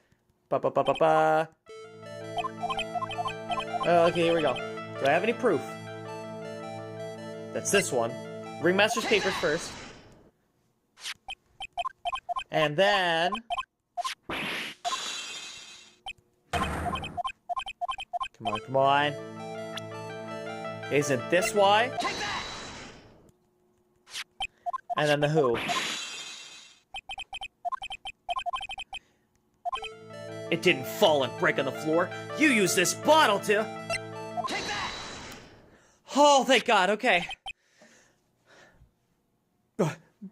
Ba-ba-ba-ba-ba. Okay, here we go. Do I have any proof? That's this one. Ringmaster's papers first. And then... Come on, come on. Isn't this why? Take that! And then the who. It didn't fall and break on the floor. You used this bottle to... Take that! Oh, thank God, okay.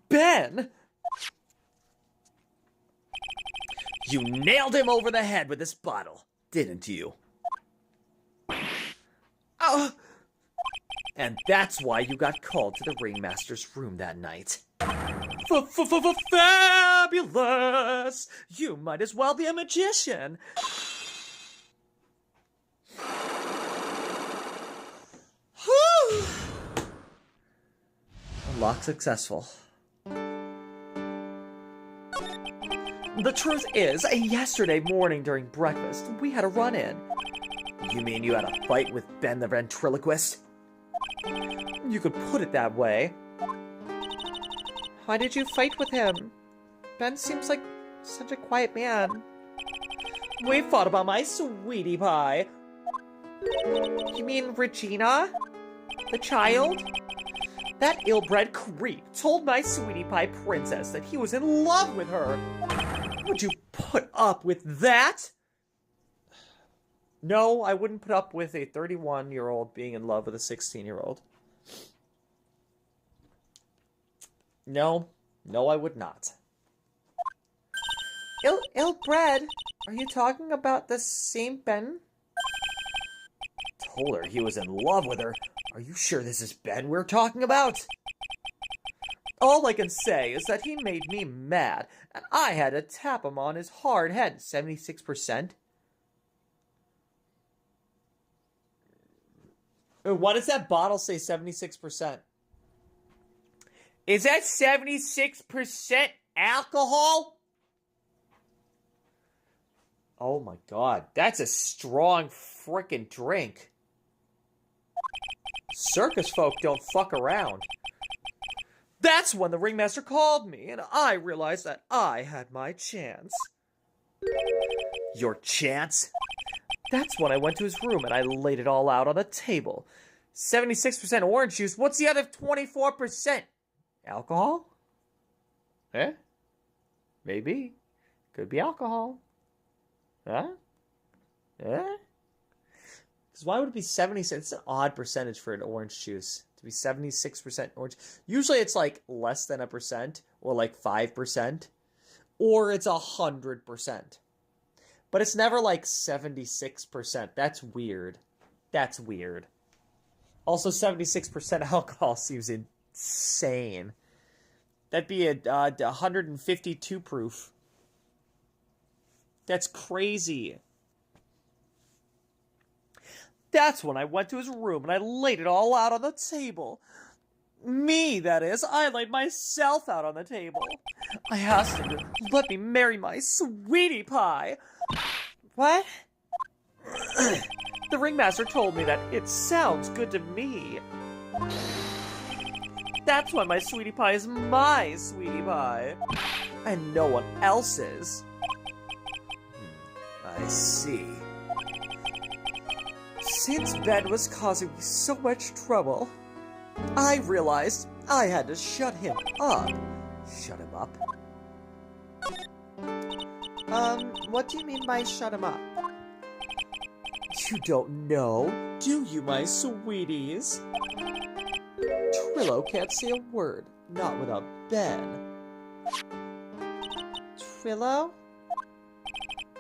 Ben! You nailed him over the head with this bottle, didn't you? Oh! And that's why you got called to the ringmaster's room that night. Fabulous! You might as well be a magician. Unlock successful. The truth is, yesterday morning during breakfast, we had a run-in. You mean you had a fight with Ben the ventriloquist? You could put it that way. Why did you fight with him? Ben seems like such a quiet man. We fought about my sweetie pie. You mean Regina? The child? That ill-bred creep told my sweetie pie princess that he was in love with her. Would you put up with that? No, I wouldn't put up with a 31-year-old being in love with a 16-year-old. No, I would not. Ill-bred? Are you talking about the same Ben? Told her he was in love with her. Are you sure this is Ben we're talking about? All I can say is that he made me mad, and I had to tap him on his hard head. 76%? Why does that bottle say 76%? Is that 76% alcohol? Oh my God, that's a strong frickin' drink. Circus folk don't fuck around. That's when the ringmaster called me, and I realized that I had my chance. Your chance? That's when I went to his room and I laid it all out on the table. 76% orange juice. What's the other 24%? Alcohol? Eh? Maybe. Could be alcohol. Huh? Eh? Because why would it be 76? It's an odd percentage for an orange juice. To be 76% orange. Usually it's like less than 1%. Or like 5%. Or it's 100%. But it's never like 76%. That's weird. That's weird. Also, 76% alcohol seems insane. That'd be a 152 proof. That's crazy. That's when I went to his room and I laid it all out on the table. Me, that is. I laid myself out on the table. I asked him to let me marry my sweetie pie. What? The ringmaster told me that it sounds good to me. That's why my sweetie pie is my sweetie pie. And no one else's. I see. Since Ben was causing me so much trouble, I realized I had to shut him up. Shut him up? What do you mean by shut him up? You don't know, do you, my sweeties? Trillo can't say a word, not without Ben. Trillo?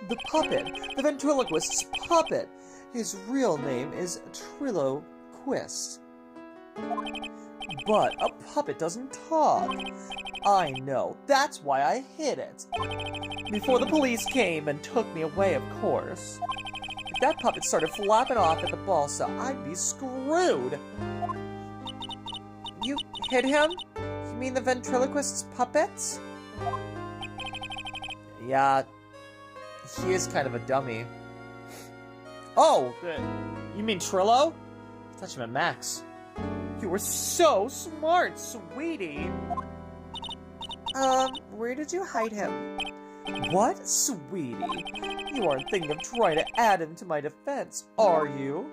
The puppet, the ventriloquist's puppet. His real name is Trillo Quist. But a puppet doesn't talk. I know, that's why I hid it. Before the police came and took me away, of course. If that puppet started flapping off at the balsa, I'd be screwed. You hid him? You mean the ventriloquist's puppet? Yeah, he is kind of a dummy. Oh, you mean Trillo? Touch him at max. You were so smart, sweetie. Where did you hide him? What? Sweetie, you aren't thinking of trying to add him to my defense, are you?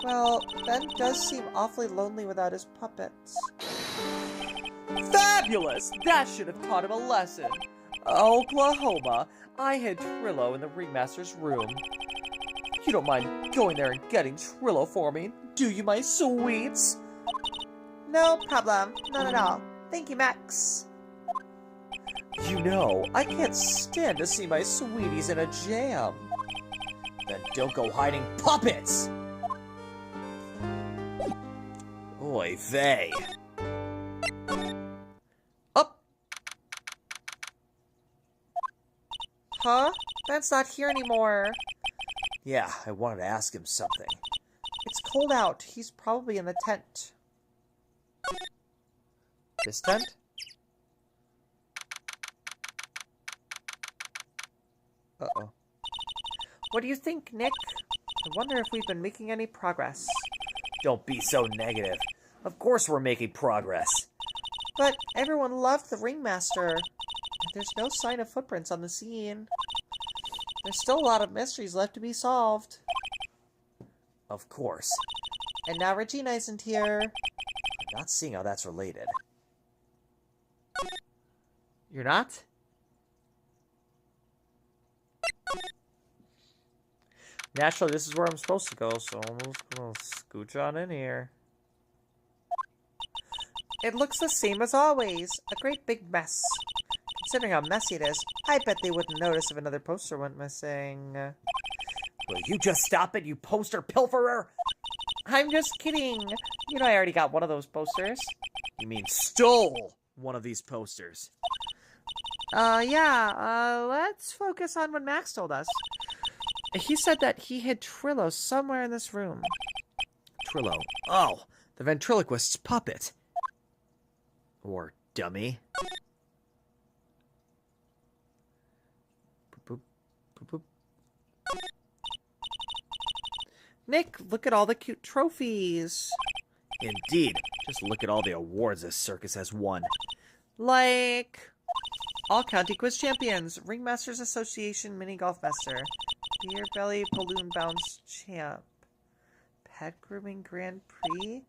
Well, Ben does seem awfully lonely without his puppets. Fabulous! That should have taught him a lesson. Oklahoma, I hid Trillo in the ringmaster's room. You don't mind going there and getting Trillo for me, do you, my sweets? No problem. Not at all. Thank you, Max. You know, I can't stand to see my sweeties in a jam. Then don't go hiding puppets! Oy vey. Up! Huh? Ben's not here anymore. Yeah, I wanted to ask him something. It's cold out. He's probably in the tent. This tent? Uh-oh. What do you think, Nick? I wonder if we've been making any progress. Don't be so negative. Of course we're making progress. But everyone loved the ringmaster. And there's no sign of footprints on the scene. There's still a lot of mysteries left to be solved. Of course. And now Regina isn't here. I'm not seeing how that's related. You're not? Naturally, this is where I'm supposed to go, so I'm just gonna scooch on in here. It looks the same as always. A great big mess. Considering how messy it is, I bet they wouldn't notice if another poster went missing. Will you just stop it, you poster pilferer? I'm just kidding. You know I already got one of those posters. You mean stole one of these posters? Yeah. Let's focus on what Max told us. He said that he hid Trillo somewhere in this room. Trillo. Oh, the ventriloquist's puppet. Or dummy. Boop, boop, boop, boop. Nick, look at all the cute trophies. Indeed. Just look at all the awards this circus has won. Like All County Quiz Champions, Ringmasters Association Mini Golf Master, Beer Belly Balloon Bounce Champ, Pet Grooming Grand Prix.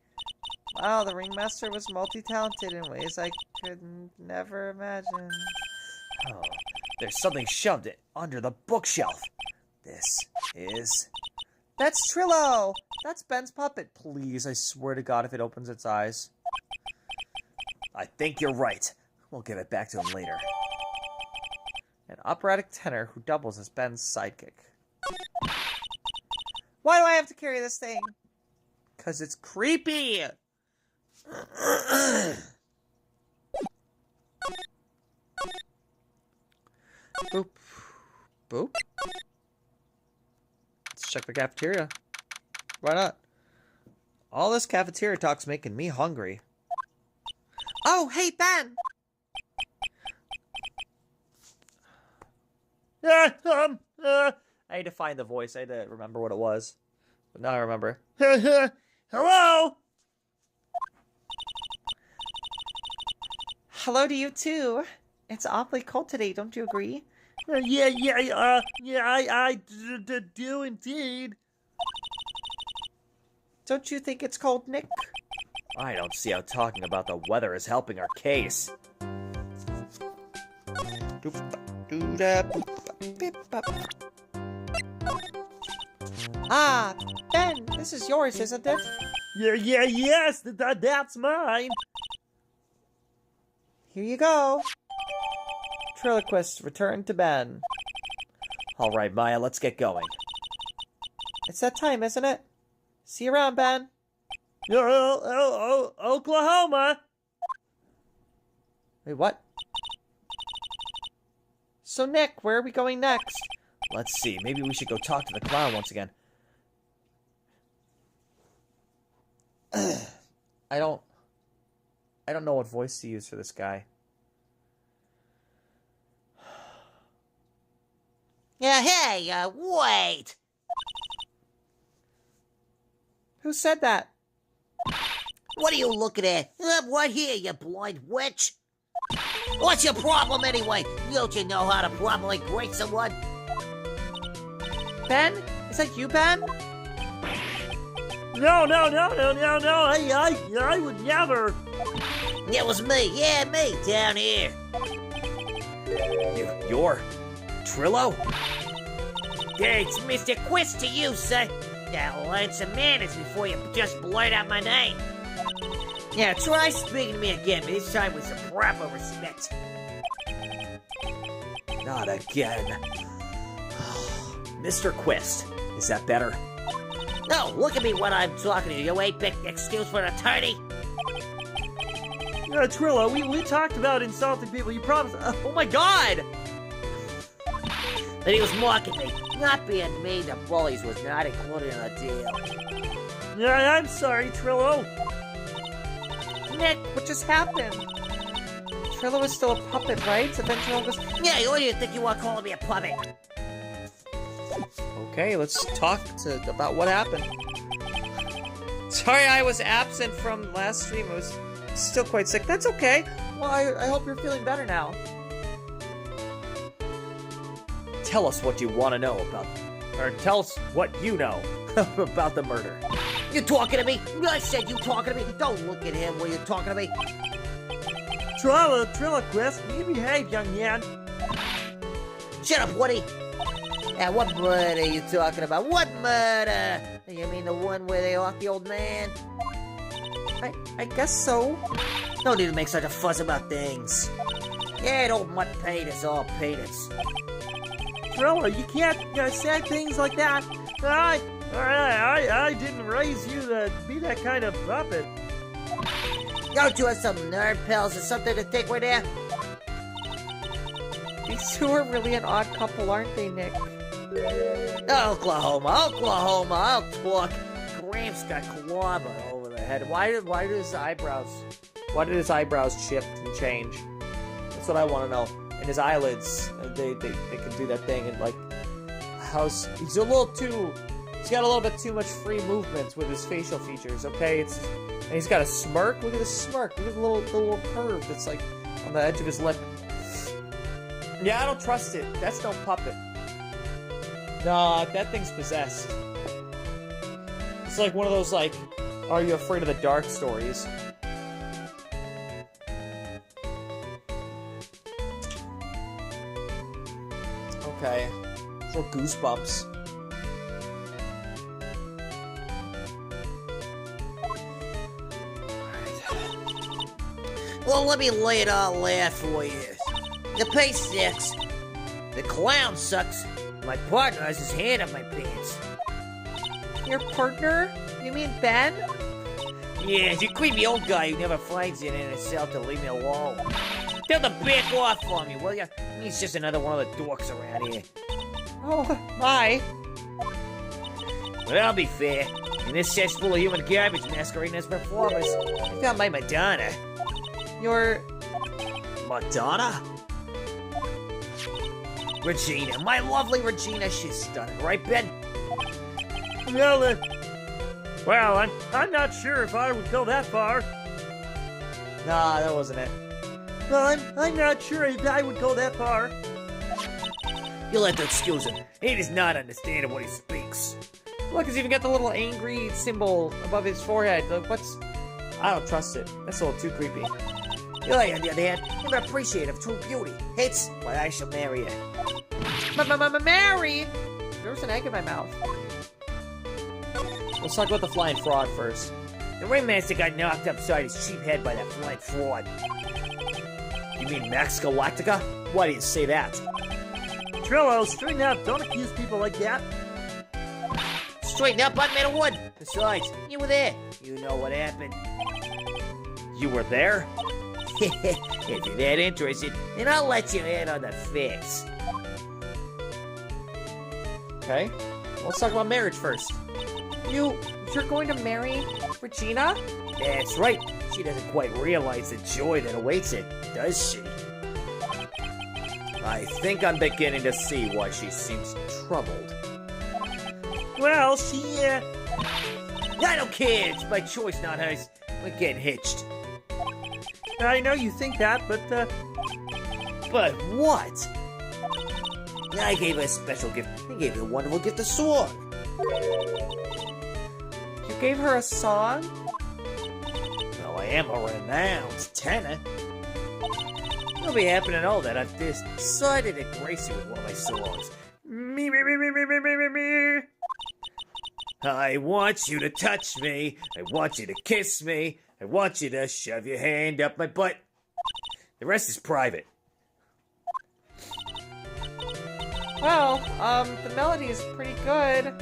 Wow, the Ringmaster was multi-talented in ways I could never imagine. Oh, there's something shoved it under the bookshelf. This is... That's Trillo! That's Ben's puppet. Please, I swear to God, if it opens its eyes. I think you're right. We'll give it back to him later. An operatic tenor who doubles as Ben's sidekick. Why do I have to carry this thing? 'Cause it's creepy! Boop. Boop. Let's check the cafeteria. Why not? All this cafeteria talk's making me hungry. Oh, hey, Ben! I had to find the voice. I had to remember what it was. But now I remember. Hello? Hello to you, too. It's awfully cold today, don't you agree? I do indeed. Don't you think it's cold, Nick? I don't see how talking about the weather is helping our case. Ah, Ben, this is yours, isn't it? Yes, that's mine. Here you go. Triloquist, return to Ben. All right, Maya, let's get going. It's that time, isn't it? See you around, Ben. Oklahoma. Wait, what? So, Nick, where are we going next? Let's see. Maybe we should go talk to the clown once again. I don't know what voice to use for this guy. Yeah, hey, wait! Who said that? What are you looking at? What here, you blind witch? What's your problem anyway? Don't you know how to properly greet someone? Ben? Is that you, Ben? No, I would never. It was me, yeah, me, down here. You're Trillo? Yeah, it's Mr. Quist to you, sir. Now learn some manners before you just blurt out my name. Now try speaking to me again, but this time with some proper respect. Not again. Mr. Quist, is that better? No, look at me when I'm talking to you. You ain't big excuse for an attorney. Trillo, we talked about insulting people. You promised. Oh my god! That he was mocking me. Not being mean to bullies was not included in the deal. Yeah, I'm sorry, Trillo. Nick, what just happened? Trillo is still a puppet, right? So then Trillo was... Yeah, what do you think you are calling me a puppet? Okay, let's talk about what happened. Sorry I was absent from last stream. I was still quite sick. That's okay. Well, I hope you're feeling better now. Tell us what you want to know about... Or tell us what you know about the murder. You talking to me? I said you talking to me. Don't look at him when you're talking to me. Trillo Quest, you behave, young man. Shut up, Woody. Now, what murder are you talking about? What murder? You mean the one where they off the old man? I guess so. No need to make such a fuss about things. Yeah, old mutt paid us all paid us. Trillo, you can't say things like that. I didn't raise you to be that kind of puppet. Don't you have some nerve pills or something to take with you? These two are really an odd couple, aren't they, Nick? Oklahoma, I'll talk. Gramps got clobbered over the head. Why did his eyebrows shift and change? That's what I want to know. And his eyelids, they can do that thing, and like, he's got a little bit too much free movement with his facial features. Okay, and he's got a smirk. Look at the smirk. Look at the little curve that's like on the edge of his lip. Yeah, I don't trust it. That's no puppet. Nah, that thing's possessed. It's like one of those, like, Are You Afraid of the Dark stories. Okay. For goosebumps. Well, let me lay it all out for you. The pay sucks. The clown sucks. My partner has his hand up my pants. Your partner? You mean Ben? Yeah, he's a creepy old guy who never finds it in himself to leave me alone. Tell him to back off from me, will ya? He's just another one of the dorks around here. Oh, my. But I'll be fair. In this cesspool of human garbage masquerading as performers, I found my Madonna. Your... Madonna? Regina, my lovely Regina. She's stunning, right, Ben? Well, I'm not sure if I would go that far. Nah, that wasn't it. Well, I'm not sure if I would go that far. You'll have to excuse him. He does not understand what he speaks. Look, he's even got the little angry symbol above his forehead. What's... I don't trust it. That's a little too creepy. You're, on the other hand, you're appreciative of true beauty. Hates why I shall marry you. Mary! There was an egg in my mouth. Let's talk about the flying fraud first. The ringmaster got knocked upside his cheap head by that flying fraud. You mean Max Galactica? Why do you say that? Trillo, straighten up. Don't accuse people like that. Straighten up, I'm made of wood. Besides, you were there. You know what happened. You were there? If you're that interested, then I'll let you in on the fix. Okay. Let's talk about marriage first. You're going to marry Regina? That's right. She doesn't quite realize the joy that awaits it, does she? I think I'm beginning to see why she seems troubled. Well, I don't care. It's my choice, not hers. We're getting hitched. I know you think that, but But what? I gave her a special gift. I gave her a wonderful gift, a sword. you gave her a song? Well, I am a renowned tenor. You'll be happy to know that I've decided to grace you with one of my songs. Me, me, me, me, me, me, me, me, me. I want you to touch me. I want you to kiss me. I want you to shove your hand up my butt. The rest is private. Well, the melody is pretty good.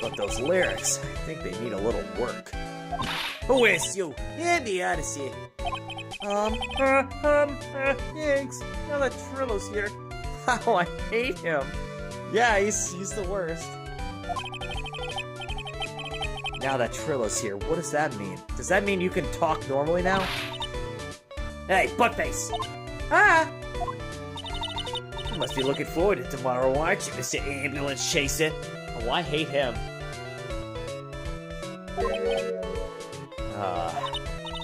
But those lyrics, I think they need a little work. Who is you? In the Odyssey. Thanks. Now that Trillo's here. Oh, I hate him. Yeah, he's the worst. Now that Trillo's here, what does that mean? Does that mean you can talk normally now? Hey, buttface! Ah! You must be looking forward to tomorrow, aren't you, Mr. Ambulance Chaser? Oh, I hate him.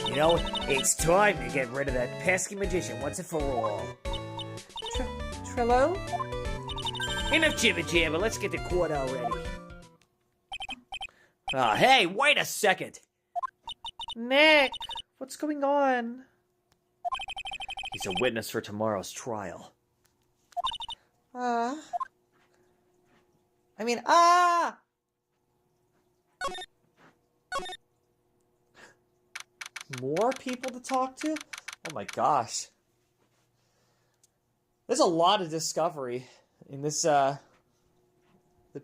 You know, it's time to get rid of that pesky magician once and for all. Trillo? Enough jibber jabber, let's get to court already. Hey, wait a second! Nick, what's going on? He's a witness for tomorrow's trial. More people to talk to? Oh my gosh. There's a lot of discovery in this, the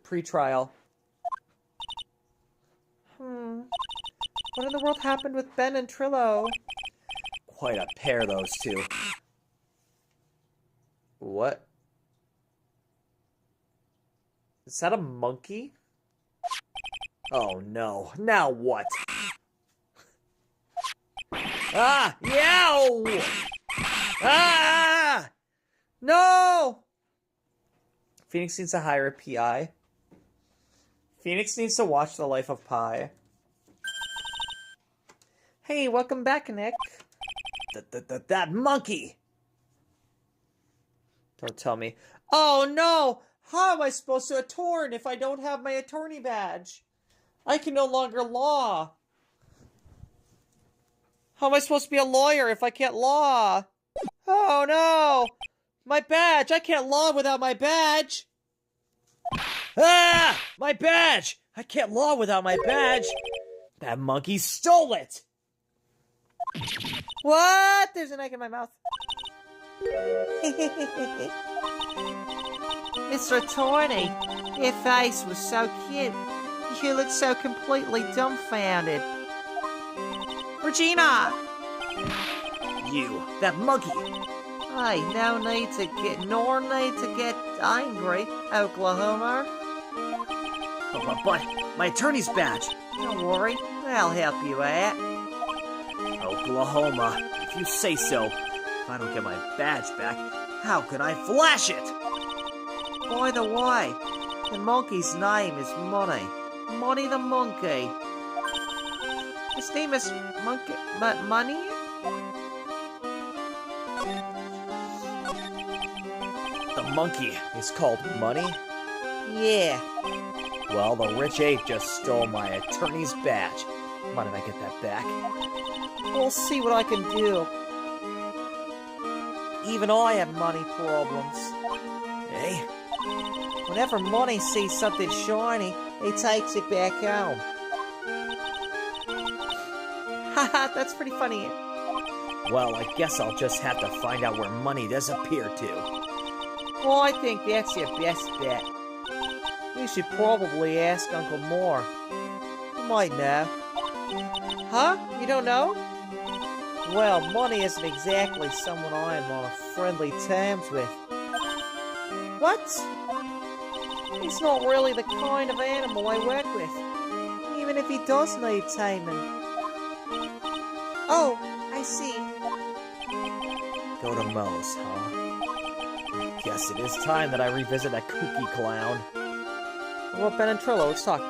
pre-trial. What in the world happened with Ben and Trillo? Quite a pair, those two. What? Is that a monkey? Oh no, now what? Ah! Yow! Ah! No! Phoenix needs to hire a PI. Phoenix needs to watch The Life of Pi. Hey, welcome back, Nick. That monkey! Don't tell me. Oh no! How am I supposed to attorney if I don't have my attorney badge? I can no longer law. How am I supposed to be a lawyer if I can't law? Oh no! My badge! I can't law without my badge! Ah! My badge! I can't law without my badge! That monkey stole it! What? There's an egg in my mouth. Mr. Attorney, your face was so cute. You look so completely dumbfounded. Regina! You, that monkey! Hey, no need to get angry, Oklahoma. But my attorney's badge! Don't worry, I'll help you out. Oklahoma, if you say so. If I don't get my badge back, how can I flash it? By the way, the monkey's name is Money. Money the monkey. His name is Money? The monkey is called Money? Yeah. Well, the rich ape just stole my attorney's badge. Why did I get that back? We'll see what I can do. Even I have money problems. Hey? Whenever Money sees something shiny, he takes it back home. Haha, that's pretty funny. Well, I guess I'll just have to find out where Money disappeared to. Well, I think that's your best bet. You should probably ask Uncle Moore. He might know. Huh? You don't know? Well, Money isn't exactly someone I am on friendly terms with. What? He's not really the kind of animal I work with, even if he does need taming. Oh, I see. Go to Moe's, huh? Guess it is time that I revisit that kooky clown. Well, Ben and Trillo, let's talk.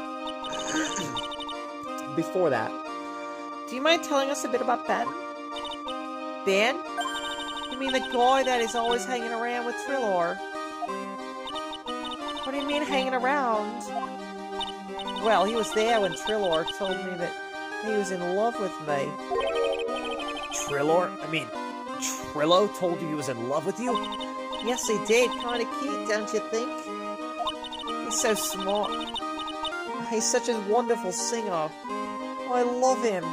Before that, do you mind telling us a bit about Ben? Ben? You mean the guy that is always hanging around with Trillor? What do you mean hanging around? Well, he was there when Trillor told me that he was in love with me. Trillor? I mean, Trillo told you he was in love with you? Yes, he did. Kind of cute, don't you think? He's so smart. He's such a wonderful singer. I love him.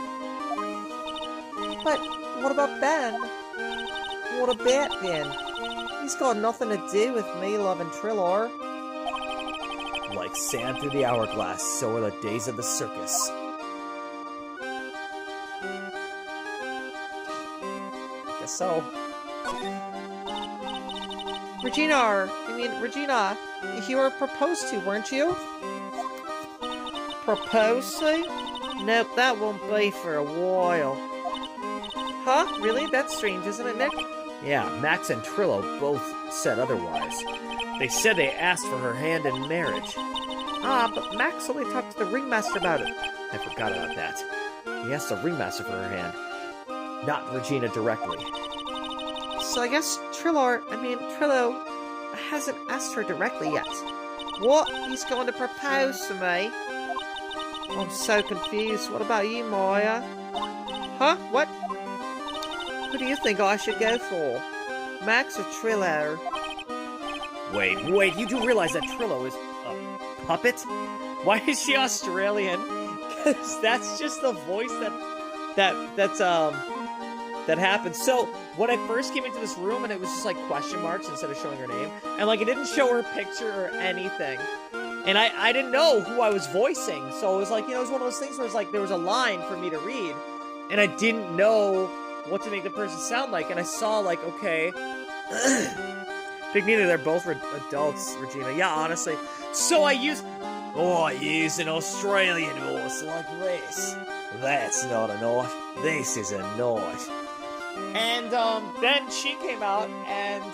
But what about Ben? What about Ben? He's got nothing to do with me loving Trillor. Like sand through the hourglass, so are the days of the circus. Guess so. Regina, you were proposed to, weren't you? Proposed to? Nope, that won't be for a while. Huh? Really? That's strange, isn't it, Nick? Yeah, Max and Trillo both said otherwise. They said they asked for her hand in marriage. Ah, but Max only talked to the ringmaster about it. I forgot about that. He asked the ringmaster for her hand, not Regina directly. So I guess Trillo hasn't asked her directly yet. What? He's going to propose to me? I'm so confused. What about you, Maya? Huh? What? Who do you think I should go for? Max or Trillo? Wait, you do realize that Trillo is a puppet? Why is she Australian? Because that's just the voice that happens. So, when I first came into this room and it was just like question marks instead of showing her name, and like it didn't show her picture or anything. And I didn't know who I was voicing, so it was like, it was one of those things where it's like there was a line for me to read, and I didn't know what to make the person sound like, and I saw like, okay, Think neither, they're both adults, Regina. Yeah, honestly. So I used an Australian horse like this. That's not a knife. This is a knife. And then she came out, and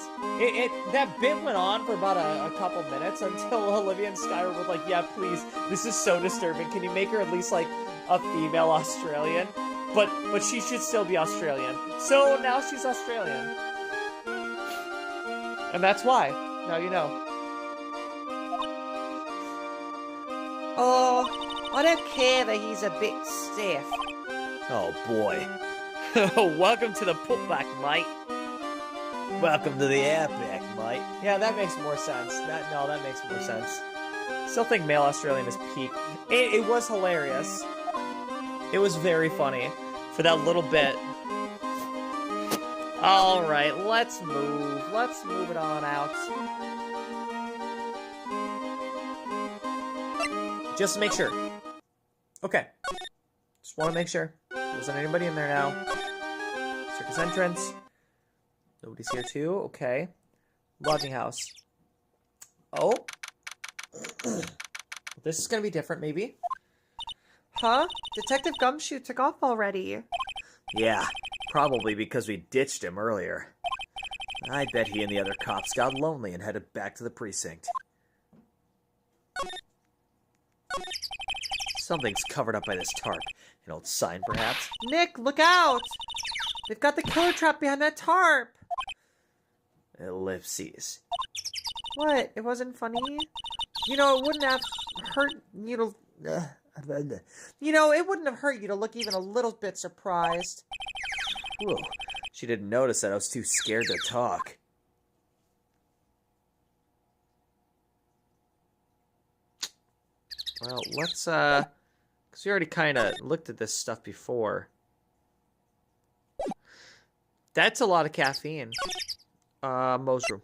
that bit went on for about a couple minutes until Olivia and Sky were both like, yeah, please, this is so disturbing. Can you make her at least like a female Australian? But she should still be Australian. So now she's Australian. And that's why. Now you know. Oh, I don't care that he's a bit stiff. Oh boy. Welcome to the putback, mate. Welcome to the outback, mate. Yeah, that makes more sense. That makes more sense. Still think male Australian is peak. It was hilarious. It was very funny for that little bit. All right, let's move. Let's move it on out. Just to make sure. Okay. Just want to make sure. There wasn't anybody in there now. Circus entrance. Nobody's here too. Okay. Lodging house. Oh. This is going to be different, maybe. Huh? Detective Gumshoe took off already. Yeah, probably because we ditched him earlier. I bet he and the other cops got lonely and headed back to the precinct. Something's covered up by this tarp. An old sign, perhaps? Nick, look out! They've got the killer trap behind that tarp! Ellipses. What? It wasn't funny? It wouldn't have hurt you to... it wouldn't have hurt you to look even a little bit surprised. Whoa. She didn't notice that I was too scared to talk. Well, let's, because we already kind of looked at this stuff before. That's a lot of caffeine. Mo's room.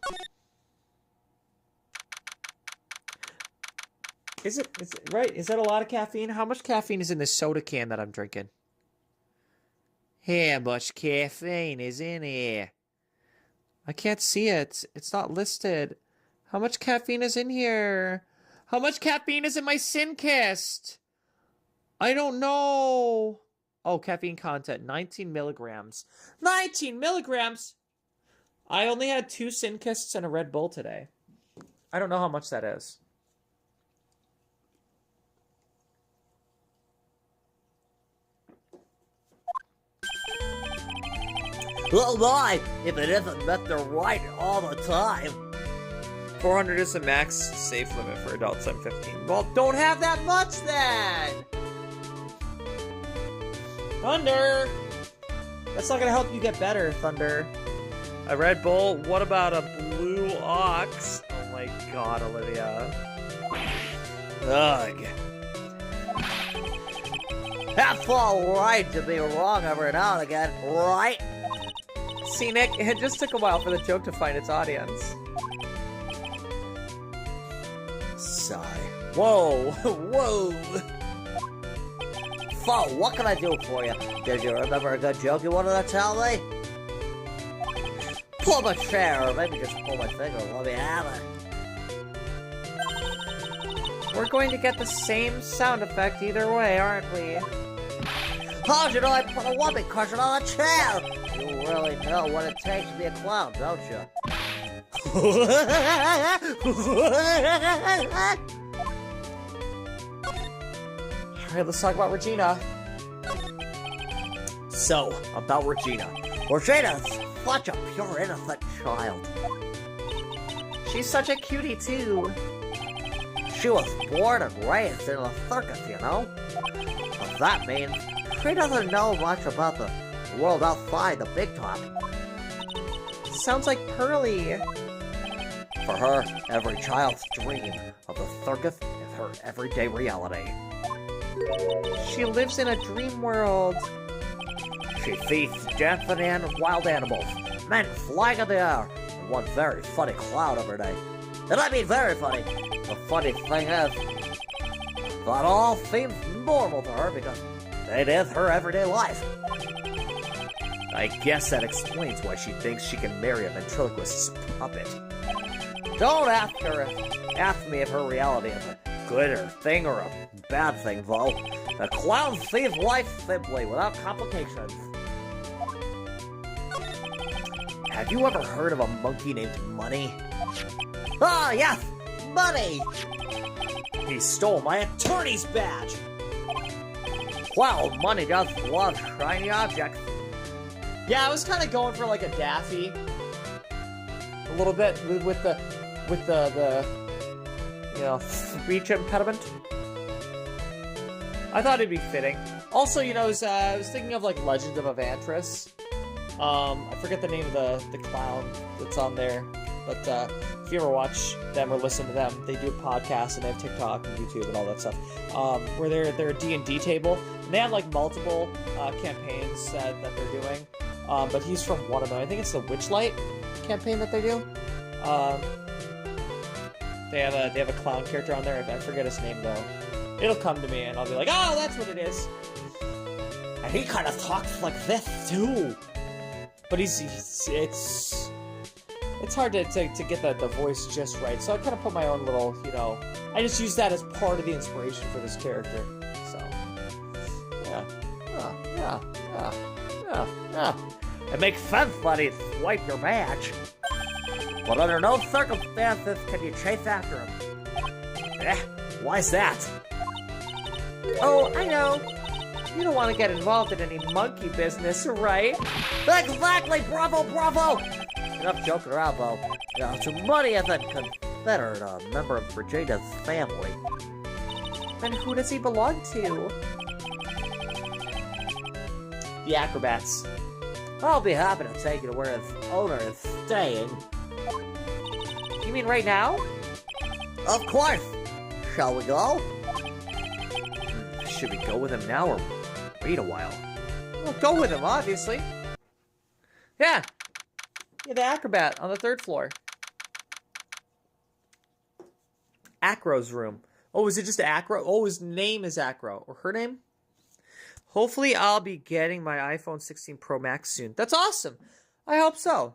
Is it right? Is that a lot of caffeine? How much caffeine is in this soda can that I'm drinking? How much caffeine is in here? I can't see it. It's not listed. How much caffeine is in here? How much caffeine is in my Sinkist? I don't know. Oh, caffeine content, 19 milligrams. 19 milligrams? I only had 2 Sinkists and a Red Bull today. I don't know how much that is. Oh my, if it isn't Mr. Right all the time. 400 is the max safe limit for adults. I'm 15. Well, don't have that much then! Thunder! That's not gonna help you get better, Thunder. A Red Bull? What about a Blue Ox? Oh my god, Olivia. Ugh. That's all right to be wrong every now and again, right? See, Nick, it just took a while for the joke to find its audience. Sigh. Whoa, whoa. So, what can I do for you? Did you remember a good joke you wanted to tell me? Pull my chair, or maybe just pull my finger and let me have it. We're going to get the same sound effect either way, aren't we? How'd you know I put a whoopee cushion on a chair? You really know what it takes to be a clown, don't you? Alright, let's talk about Regina. So, about Regina. Regina's such a pure, innocent child. She's such a cutie, too. She was born and raised in a circus, you know? But that means she doesn't know much about the world outside the big top. Sounds like Pearly. For her, every child's dream of the circus is her everyday reality. She lives in a dream world. She sees dancing and wild animals, men flying in the air, and one very funny clown every day. And I mean very funny. The funny thing is, that all seems normal to her because it is her everyday life. I guess that explains why she thinks she can marry a ventriloquist's puppet. Don't ask me if her reality is a good thing or a bad thing, though. The clown sees life simply, without complications. Have you ever heard of a monkey named Money? Ah, yes! Money! He stole my attorney's badge! Well, Money does love shiny objects. Yeah, I was kind of going for like a Daffy. A little bit with the you know, speech impediment. I thought it'd be fitting. Also, you know, I was thinking of like Legend of Evantris. I forget the name of the clown that's on there, but if you ever watch them or listen to them, they do a podcast and they have TikTok and YouTube and all that stuff. Where they're a D&D table, and they have like multiple campaigns that they're doing. But he's from one of them. I think it's the Witchlight campaign that they do. They have a clown character on there. I forget his name though. It'll come to me and I'll be like, oh, that's what it is. And he kind of talks like this too. But it's hard to get the voice just right. So I kind of put my own little, you know, I just use that as part of the inspiration for this character. So, yeah. It makes sense, buddy. Swipe your match. But under no circumstances can you chase after him. Why's that? Oh, I know. You don't want to get involved in any monkey business, right? Exactly! Bravo, bravo! Enough joking around, though. Now, so Money isn't considered a member of Regina's family. Then who does he belong to? The Acrobats. I'll be happy to take you to where his owner is staying. You mean right now? Of course! Shall we go? Should we go with him now or wait a while? Well, go with him, obviously. Yeah, the Acrobat on the 3rd floor. Acro's room. Oh, is it just Acro? Oh, his name is Acro. Or her name? Hopefully I'll be getting my iPhone 16 Pro Max soon. That's awesome. I hope so.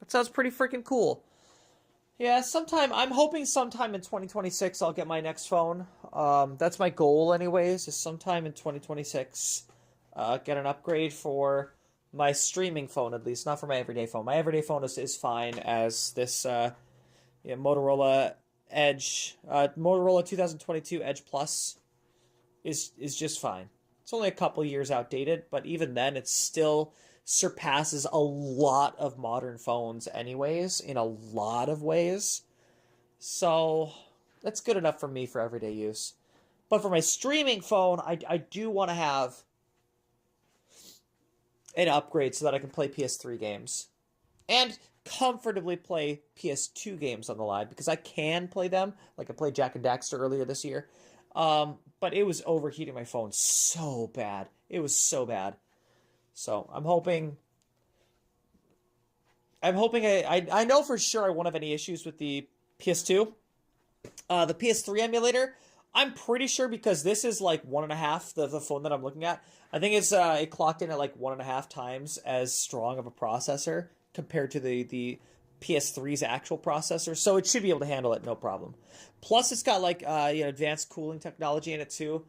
That sounds pretty freaking cool. Yeah, I'm hoping sometime in 2026 I'll get my next phone. That's my goal anyways, is sometime in 2026 get an upgrade for my streaming phone at least, not for my everyday phone. My everyday phone is fine as this Motorola Edge, Motorola 2022 Edge Plus is just fine. It's only a couple years outdated, but even then, it still surpasses a lot of modern phones anyways, in a lot of ways. So, that's good enough for me for everyday use. But for my streaming phone, I do want to have an upgrade so that I can play PS3 games. And comfortably play PS2 games on the live, because I can play them. Like I played Jak and Daxter earlier this year. But it was overheating my phone so bad. It was so bad. So I'm hoping I know for sure I won't have any issues with the PS2. The PS3 emulator, I'm pretty sure, because this is like 1.5, the phone that I'm looking at. I think it's it clocked in at like 1.5 times as strong of a processor compared to the PS3's actual processor, so it should be able to handle it no problem. Plus, it's got like advanced cooling technology in it too.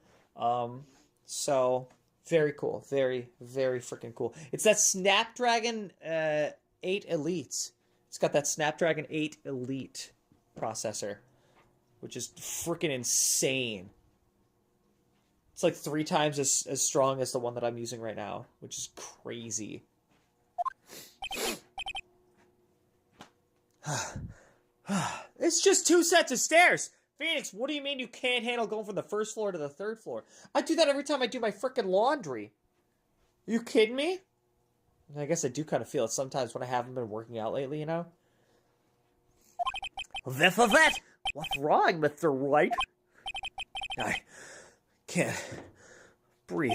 So very cool, very freaking cool. It's that Snapdragon 8 Elite. It's got that Snapdragon 8 Elite processor, which is freaking insane. It's like 3 times as strong as the one that I'm using right now, which is crazy. It's just 2 sets of stairs. Phoenix, what do you mean you can't handle going from the first floor to the 3rd floor? I do that every time I do my frickin' laundry. Are you kidding me? I guess I do kind of feel it sometimes when I haven't been working out lately, you know? That. What's wrong, Mr. White? I can't breathe.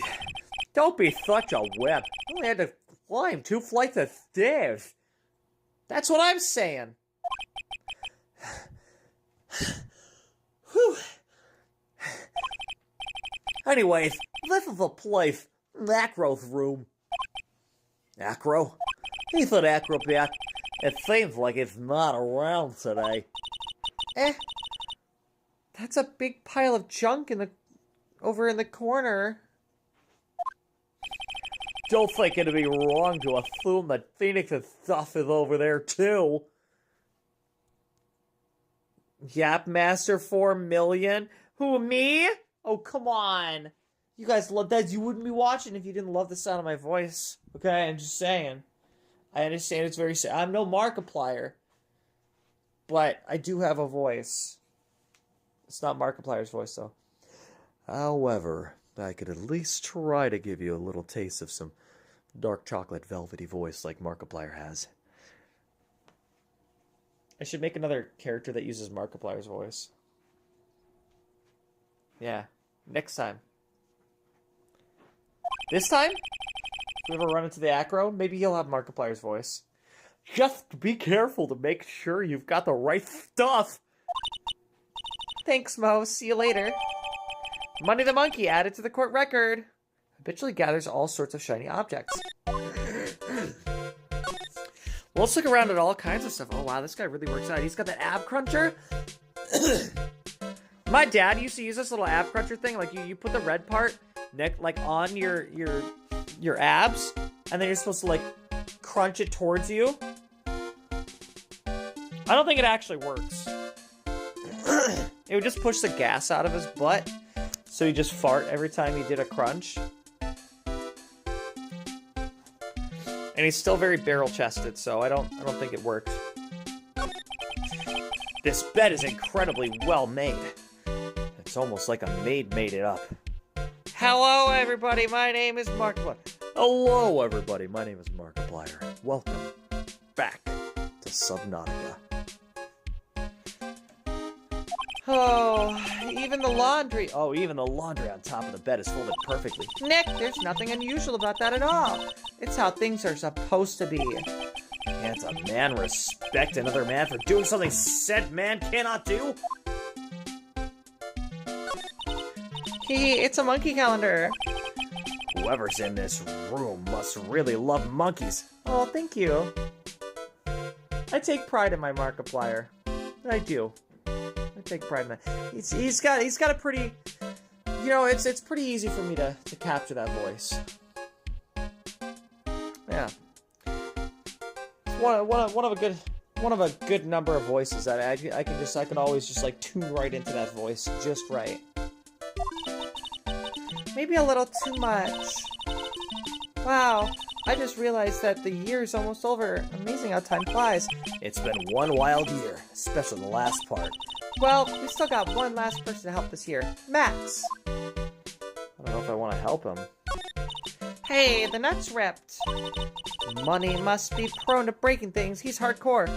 Don't be such a wimp. I only had to climb 2 flights of stairs. That's what I'm saying. Whew. Anyways, this is the place. Acro's room. Acro? He's an acrobat. It seems like it's not around today. That's a big pile of junk over in the corner. Don't think it'd be wrong to assume that Phoenix's stuff is over there too. Yap Master 4 million? Who, me? Oh, come on. You guys love that. You wouldn't be watching if you didn't love the sound of my voice. Okay, I'm just saying. I understand it's very sad. I'm no Markiplier. But I do have a voice. It's not Markiplier's voice, though. However, I could at least try to give you a little taste of some dark chocolate velvety voice like Markiplier has. I should make another character that uses Markiplier's voice. Yeah, next time. This time? If we ever run into the Acro, maybe he'll have Markiplier's voice. Just be careful to make sure you've got the right stuff. Thanks, Mo. See you later. Money the Monkey added to the court record. Habitually gathers all sorts of shiny objects. Well, let's look around at all kinds of stuff. Oh, wow, this guy really works out. He's got that ab cruncher. My dad used to use this little ab cruncher thing. Like, you put the red part like on your abs, and then you're supposed to, like, crunch it towards you. I don't think it actually works. It would just push the gas out of his butt, so he just fart every time he did a crunch. And he's still very barrel-chested, so I don't think it works. This bed is incredibly well made. It's almost like a maid made it up. Hello, everybody. My name is Markiplier. Hello, everybody. My name is Markiplier. Welcome back to Subnautica. Oh, even the laundry. Oh, even the laundry on top of the bed is folded perfectly. Nick, there's nothing unusual about that at all. It's how things are supposed to be. Can't a man respect another man for doing something said man cannot do? Hee, it's a monkey calendar. Whoever's in this room must really love monkeys. Oh, thank you. I take pride in my Markiplier. I do. I take pride in that. He's got a pretty, you know, it's pretty easy for me to capture that voice. Yeah. It's one of a good number of voices that I can always just like tune right into that voice just right. Maybe a little too much. Wow, I just realized that the year's almost over. Amazing how time flies. It's been one wild year, especially the last part. Well, we still got one last person to help this year. Max. I don't know if I want to help him. Hey, the nut's ripped. Money must be prone to breaking things. He's hardcore.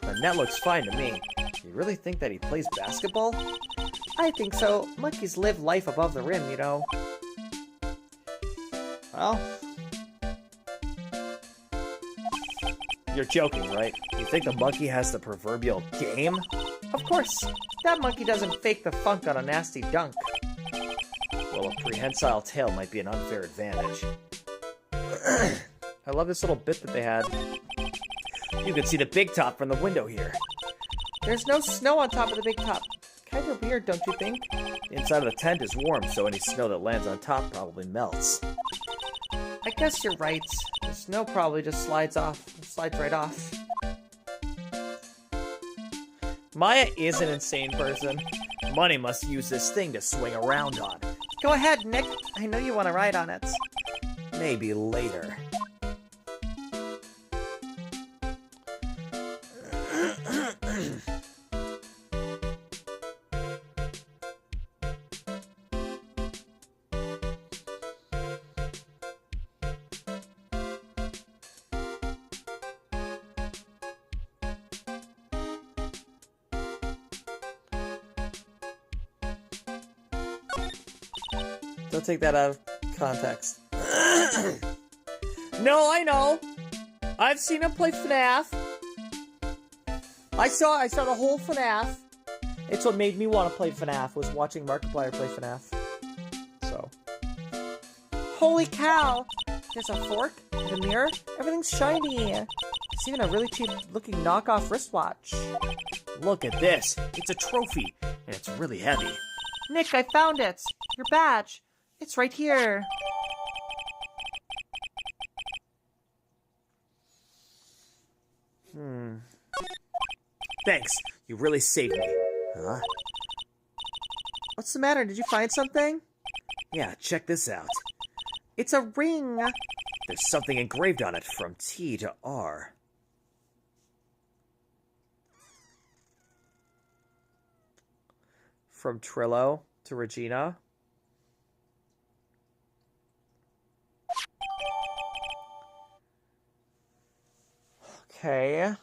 The net looks fine to me. You really think that he plays basketball? I think so. Monkeys live life above the rim, you know. Well... You're joking, right? You think the monkey has the proverbial game? Of course. That monkey doesn't fake the funk on a nasty dunk. Well, a prehensile tail might be an unfair advantage. I love this little bit that they had. You can see the big top from the window here. There's no snow on top of the big top. Kind of weird, don't you think? The inside of the tent is warm, so any snow that lands on top probably melts. I guess you're right. The snow probably just slides right off. Maya is an insane person. Money must use this thing to swing around on. Go ahead, Nick. I know you want to ride on it. Maybe later. Don't take that out of context. No, I know. I've seen him play FNAF. I saw the whole FNAF. It's what made me want to play FNAF, was watching Markiplier play FNAF. So. Holy cow! There's a fork, and a mirror, everything's shiny. It's even a really cheap looking knockoff wristwatch. Look at this. It's a trophy, and it's really heavy. Nick, I found it! Your badge! It's right here. Thanks. You really saved me. Huh? What's the matter? Did you find something? Yeah, check this out. It's a ring. There's something engraved on it from T to R. From Trillo to Regina. Okay.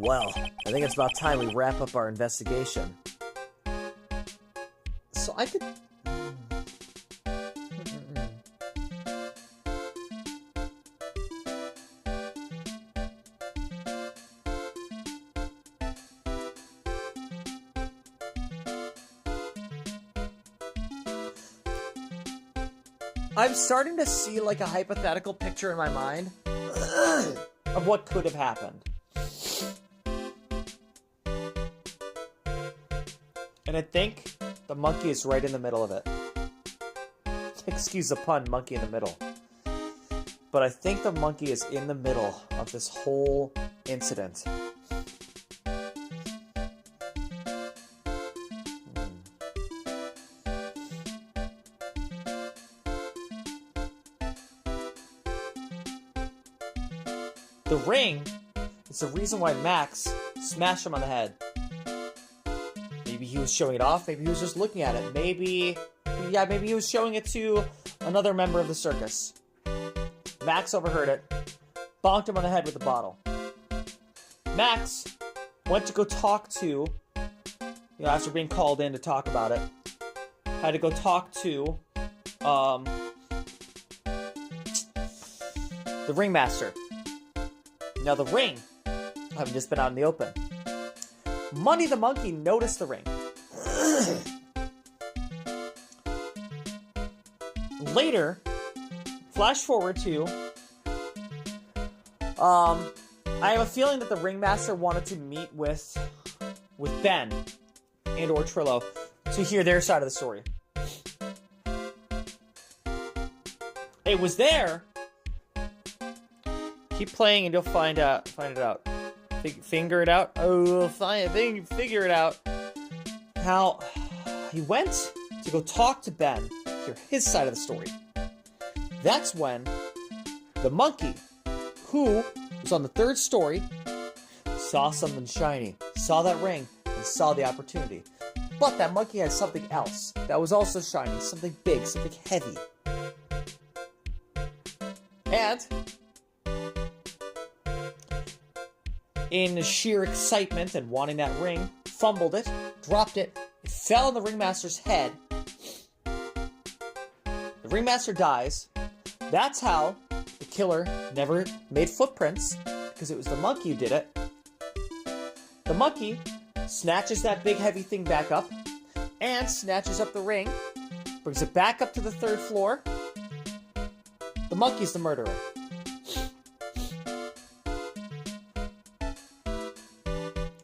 Well, I think it's about time we wrap up our investigation. So I could... I'm starting to see like a hypothetical picture in my mind of what could have happened. And I think the monkey is right in the middle of it. Excuse the pun, monkey in the middle. But I think the monkey is in the middle of this whole incident. The ring is the reason why Max smashed him on the head. Maybe he was showing it off, maybe he was just looking at it, maybe he was showing it to another member of the circus. Max overheard it, bonked him on the head with the bottle. Max went to go talk to, after being called in to talk about it, had to go talk to, the ringmaster. Now the ring, having just been out in the open. Money the Monkey noticed the ring. Later, flash forward to, I have a feeling that the ringmaster wanted to meet with Ben and or Trillo to hear their side of the story. It was there Keep playing and you'll find it out. Figure it out. Oh, figure it out. How he went to go talk to Ben, hear his side of the story. That's when the monkey, who was on the 3rd story, saw something shiny, saw that ring, and saw the opportunity. But that monkey had something else that was also shiny, something big, something heavy. And in sheer excitement and wanting that ring, fumbled it, dropped it, it fell on the ringmaster's head. The ringmaster dies. That's how the killer never made footprints, because it was the monkey who did it. The monkey snatches that big heavy thing back up, and snatches up the ring, brings it back up to the 3rd floor. The monkey's the murderer.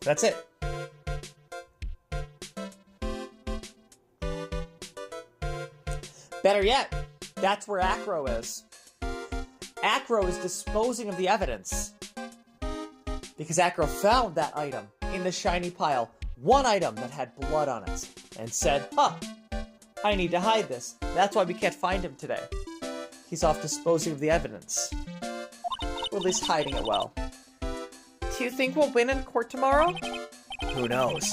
That's it. Better yet, that's where Acro is. Acro is disposing of the evidence. Because Acro found that item in the shiny pile. One item that had blood on it. And said, I need to hide this. That's why we can't find him today. He's off disposing of the evidence. Or at least hiding it well. Do you think we'll win in court tomorrow? Who knows?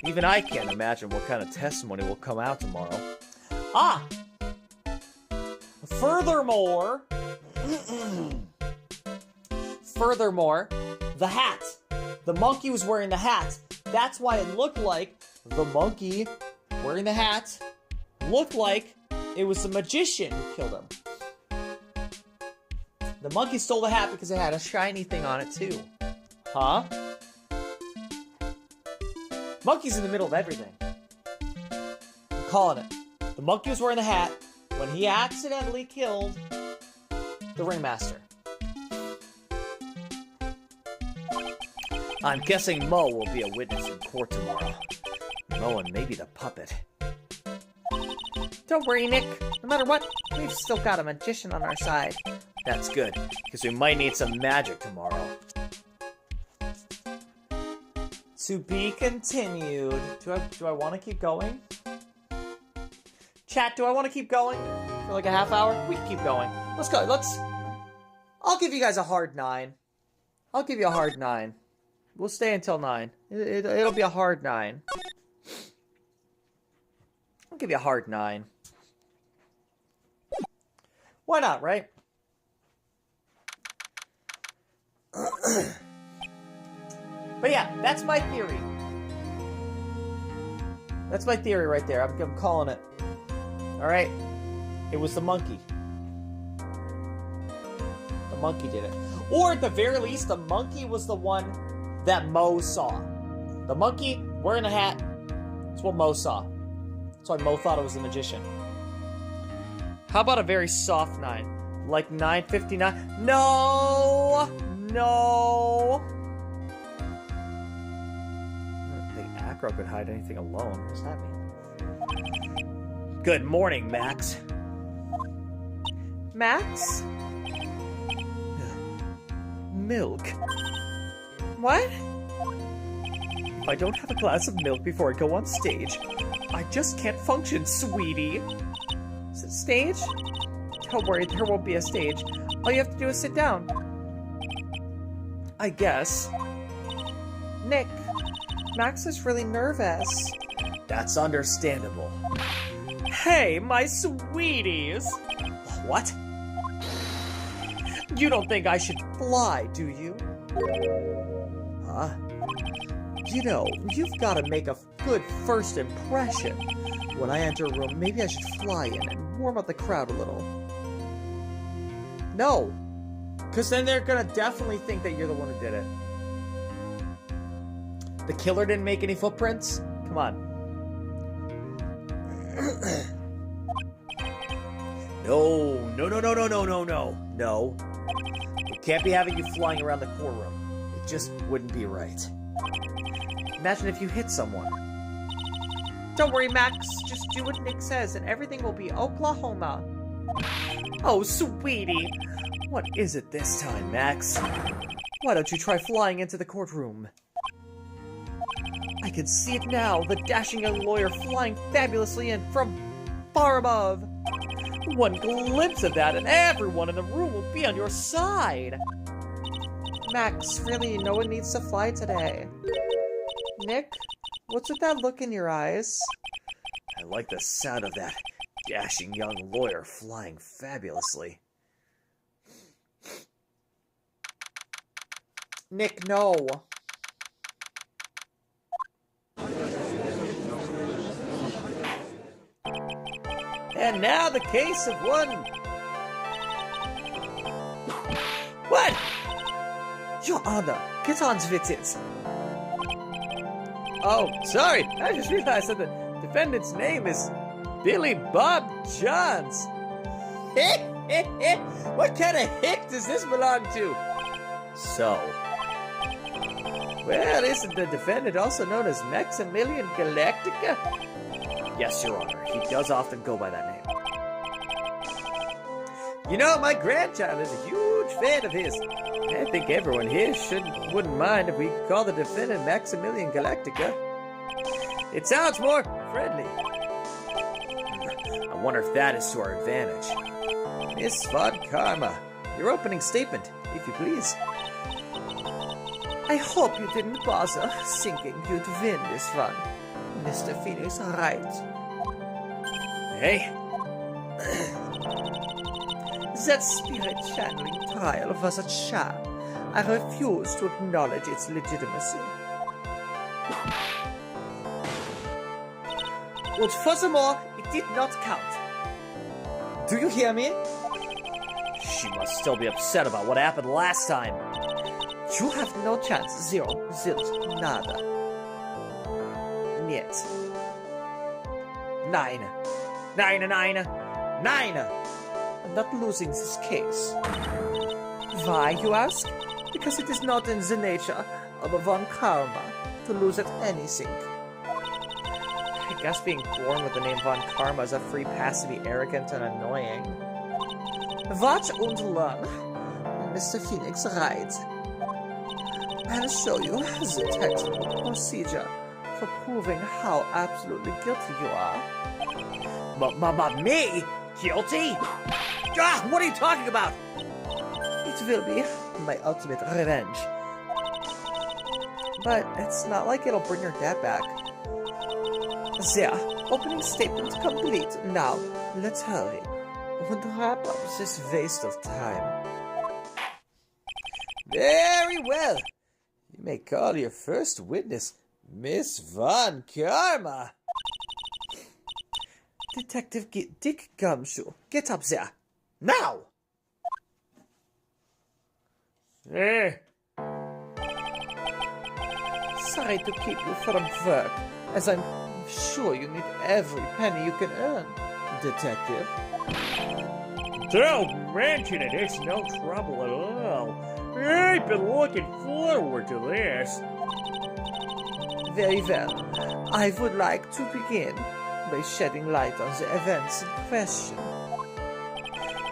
Even I can't imagine what kind of testimony will come out tomorrow. Furthermore, the hat. The monkey was wearing the hat. That's why it looked like the monkey wearing the hat looked like it was the magician who killed him. The monkey stole the hat because it had a shiny thing on it too. Huh? Monkey's in the middle of everything. I'm calling it. The monkey was wearing the hat when he accidentally killed the ringmaster. I'm guessing Mo will be a witness in court tomorrow. Mo and maybe the puppet. Don't worry, Nick. No matter what, we've still got a magician on our side. That's good, because we might need some magic tomorrow. To be continued. Do I want to keep going? Chat, do I want to keep going for like a half hour? We can keep going. Let's go. I'll give you guys a hard 9. I'll give you a hard 9. We'll stay until 9. It'll be a hard 9. I'll give you a hard 9. Why not, right? But yeah, that's my theory. That's my theory right there. I'm calling it. Alright? It was the monkey. The monkey did it. Or at the very least, the monkey was the one that Mo saw. The monkey wearing a hat. That's what Mo saw. That's why Mo thought it was the magician. How about a very soft 9? Like 9:59? No! No! I don't think Acro could hide anything alone. What does that mean? Good morning, Max. Max? Milk. What? If I don't have a glass of milk before I go on stage, I just can't function, sweetie. Stage? Don't worry, there won't be a stage. All you have to do is sit down. I guess. Nick, Max is really nervous. That's understandable. Hey, my sweeties! What? You don't think I should fly, do you? Huh? You know, you've got to make a good first impression. When I enter a room, maybe I should fly in and warm up the crowd a little. No! Because then they're gonna definitely think that you're the one who did it. The killer didn't make any footprints? Come on. No. We can't be having you flying around the courtroom. It just wouldn't be right. Imagine if you hit someone. Don't worry, Max. Just do what Nick says and everything will be Oklahoma. Oh, sweetie. What is it this time, Max? Why don't you try flying into the courtroom? I can see it now, the dashing young lawyer flying fabulously in from far above. One glimpse of that and everyone in the room will be on your side. Max, really, no one needs to fly today. Nick, what's with that look in your eyes? I like the sound of that dashing young lawyer flying fabulously. Nick, no. And now the case of one... What? Your Honor, get on with it. Oh, sorry. I just realized that the defendant's name is Billy Bob Johns. What kind of hick does this belong to? So... Well, isn't the defendant also known as Maximilian Galactica? Yes, Your Honor. He does often go by that name. You know, my grandchild is a huge fan of his. I think everyone here wouldn't mind if we call the defendant Maximilian Galactica. It sounds more friendly. I wonder if that is to our advantage. Miss Von Karma, your opening statement, if you please. I hope you didn't bother thinking you'd win this one. Mr. Phoenix, right? Hey? That spirit channeling trial was a sham. I refuse to acknowledge its legitimacy. But furthermore, it did not count. Do you hear me? She must still be upset about what happened last time. You have no chance. Zero. Zilch. Nada. Niet. Nine. I'm not losing this case. Why, you ask? Because it is not in the nature of a Von Karma to lose at anything. I guess being born with the name Von Karma is a free pass to be arrogant and annoying. Watch and learn. Mr. Phoenix, right. I'll show you the textbook procedure for proving how absolutely guilty you are. Me? Guilty? Ah, what are you talking about? It will be my ultimate revenge. But it's not like it'll bring your dad back. There, opening statement complete. Now, let's hurry and wrap up this waste of time. Very well. You may call your first witness Miss Von Karma. Detective Dick Gumshoe, get up there. Now! Sorry to keep you from work, as I'm sure you need every penny you can earn, Detective. Don't mention it, it's no trouble at all. I've been looking forward to this. Very well. I would like to begin by shedding light on the events in question.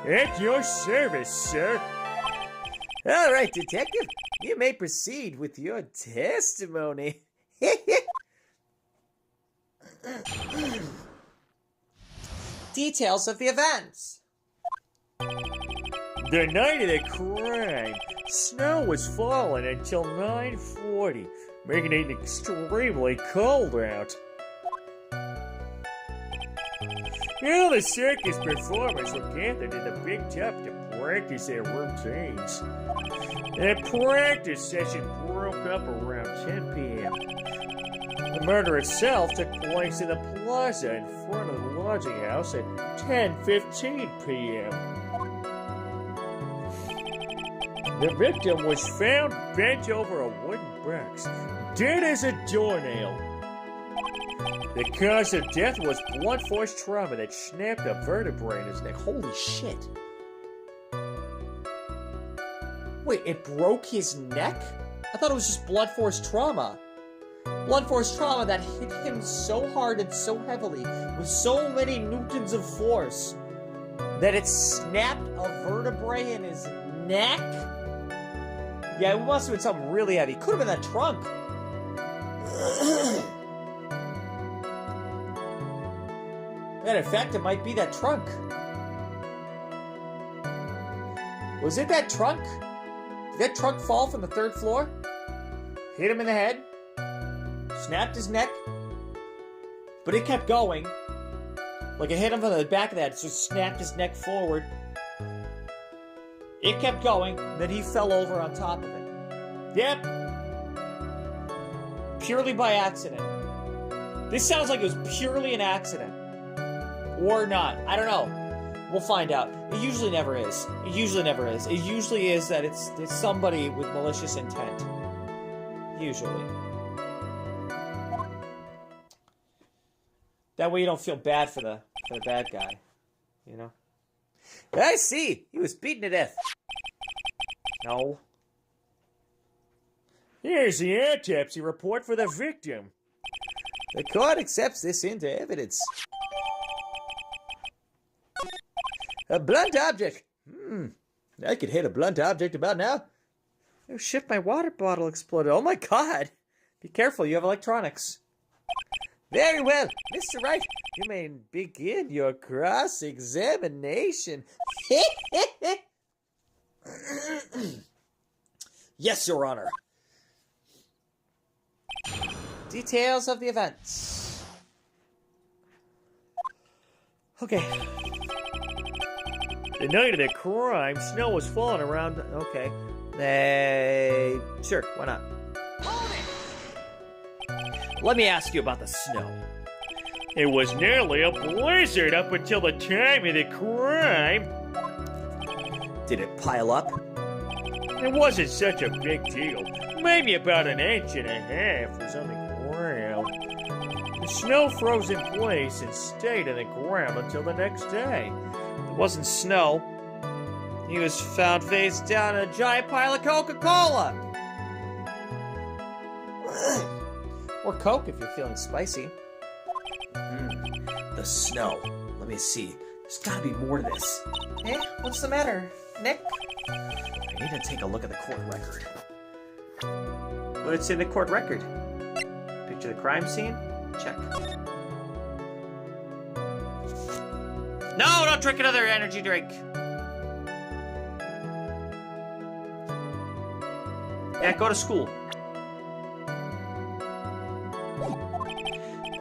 At your service, sir. All right, Detective. You may proceed with your testimony. Details of the events. The night of the crime, snow was falling until 9:40, making it extremely cold out. All the circus performers were gathered in the big tub to practice their routines. The practice session broke up around 10 p.m. The murder itself took place in the plaza in front of the lodging house at 10:15 p.m. The victim was found bent over a wooden box, dead as a doornail. The cause of death was blunt force trauma that snapped a vertebrae in his neck. Holy shit. Wait, it broke his neck? I thought it was just blunt force trauma. Blunt force trauma that hit him so hard and so heavily, with so many newtons of force, that it snapped a vertebrae in his neck? Yeah, it must have been something really heavy. Could have been that trunk. And in fact, it might be that trunk. Was it that trunk? Did that trunk fall from the 3rd floor? Hit him in the head? Snapped his neck? But it kept going. Like it hit him from the back of that, so it snapped his neck forward. It kept going, then he fell over on top of it. Yep. Purely by accident. This sounds like it was purely an accident. Or not. I don't know. We'll find out. It usually never is. It usually never is. It usually is that it's somebody with malicious intent. Usually. That way you don't feel bad for the bad guy. You know? I see. He was beaten to death. No. Here's the autopsy report for the victim. The court accepts this into evidence. A blunt object. I could hit a blunt object about now. Oh shit, my water bottle exploded. Oh my god. Be careful, you have electronics. Very well. Mr. Wright, you may begin your cross-examination. Yes, Your Honor. Details of the events. Okay. The night of the crime, snow was falling around. Okay. Sure, why not? Let me ask you about the snow. It was nearly a blizzard up until the time of the crime. Did it pile up? It wasn't such a big deal. Maybe about 1.5 inches was on the ground. The snow froze in place and stayed on the ground until the next day. It wasn't snow. He was found face down in a giant pile of Coca-Cola. Or Coke if you're feeling spicy. The snow. Let me see. There's gotta be more to this. Eh? What's the matter, Nick? I need to take a look at the court record. What's in the court record? Picture the crime scene? Check. No, don't drink another energy drink. Yeah, go to school.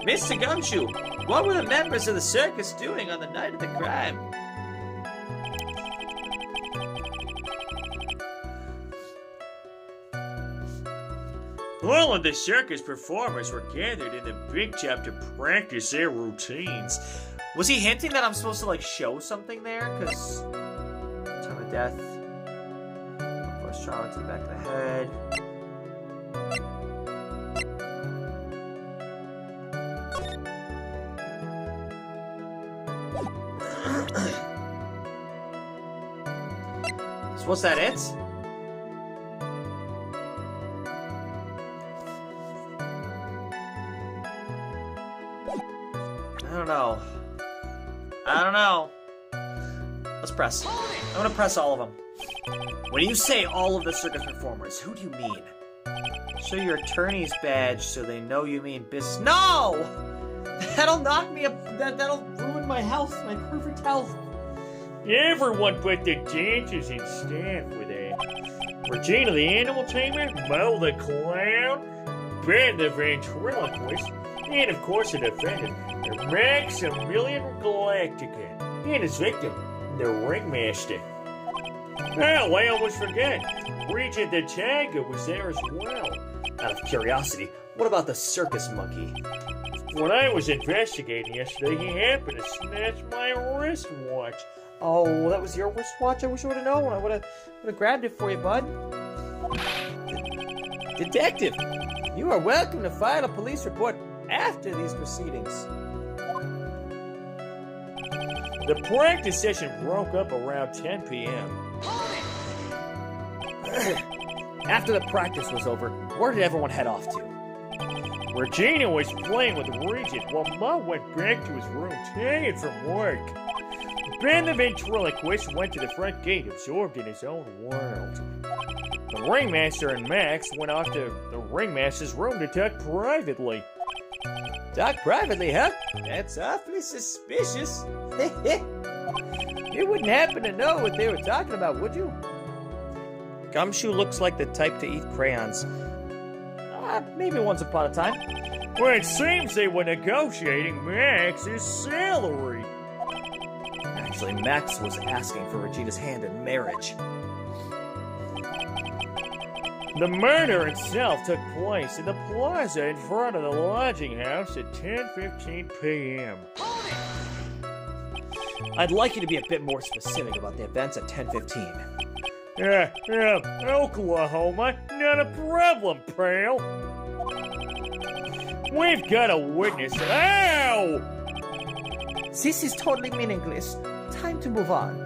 Mr. Gumshoe, what were the members of the circus doing on the night of the crime? All of the circus performers were gathered in the big shop to practice their routines. Was he hinting that I'm supposed to, like, show something there? Because time of death. Force trauma to the back of the head. So was that it? I don't know. Let's press. I'm gonna press all of them. When you say all of the circus performers, who do you mean? Show your attorney's badge so they know you mean business. No! That'll knock me up. That'll ruin my health, my perfect health. Everyone but the dancers and staff were there. Regina the animal tamer, Mo the clown, Ben the ventriloquist, and of course the defendant, Maximilian Galactica, and his victim, the ringmaster. Oh, I almost forget. Regent the Tiger was there as well. Out of curiosity, what about the circus monkey? When I was investigating yesterday, he happened to snatch my wristwatch. Oh, that was your wristwatch? I wish I would have known. I would have grabbed it for you, bud. Detective, you are welcome to file a police report after these proceedings. The practice session broke up around 10 p.m. After the practice was over, where did everyone head off to? Regina was playing with Regent while Mo went back to his room tired from work. Ben the ventriloquist went to the front gate, absorbed in his own world. The ringmaster and Max went off to the ringmaster's room to talk privately. Talk privately, huh? That's awfully suspicious. You wouldn't happen to know what they were talking about, would you? Gumshoe looks like the type to eat crayons. Maybe once upon a time. Well, it seems they were negotiating Max's salary. Actually, Max was asking for Regina's hand in marriage. The murder itself took place in the plaza in front of the lodging house at 10:15 p.m. I'd like you to be a bit more specific about the events at 10:15. Oklahoma, not a problem, pal. We've got a witness. Ow! This is totally meaningless. Time to move on.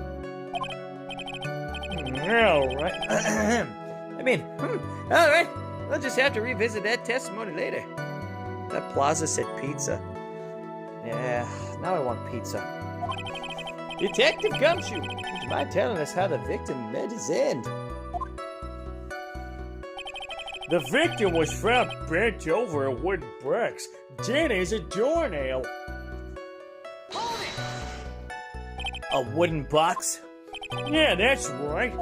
All right. All right. We'll just have to revisit that testimony later. That plaza said pizza. Yeah, now I want pizza. Detective Gumshoe, would you mind telling us how the victim met his end? The victim was found bent over a wooden box, dead as a doornail. A wooden box? Yeah, that's right.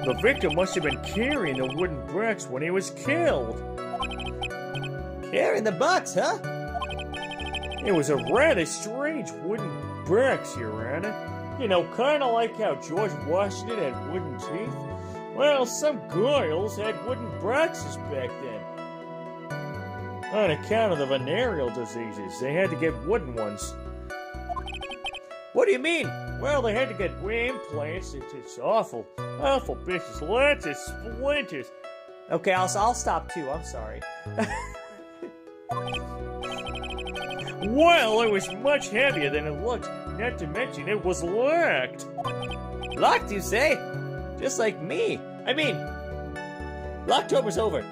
The victim must have been carrying the wooden box when he was killed. Carrying the box, huh? It was a rather strange wooden box, Your Honor. You know, kind of like how George Washington had wooden teeth. Well, some girls had wooden boxes back then. On account of the venereal diseases, they had to get wooden ones. What do you mean? Well, they had to get implants. It's awful. Awful business. Lots of splinters. Okay, I'll stop too. I'm sorry. Well, it was much heavier than it looked. Not to mention, it was locked. Locked, you say? Just like me. I mean, Locktober's over.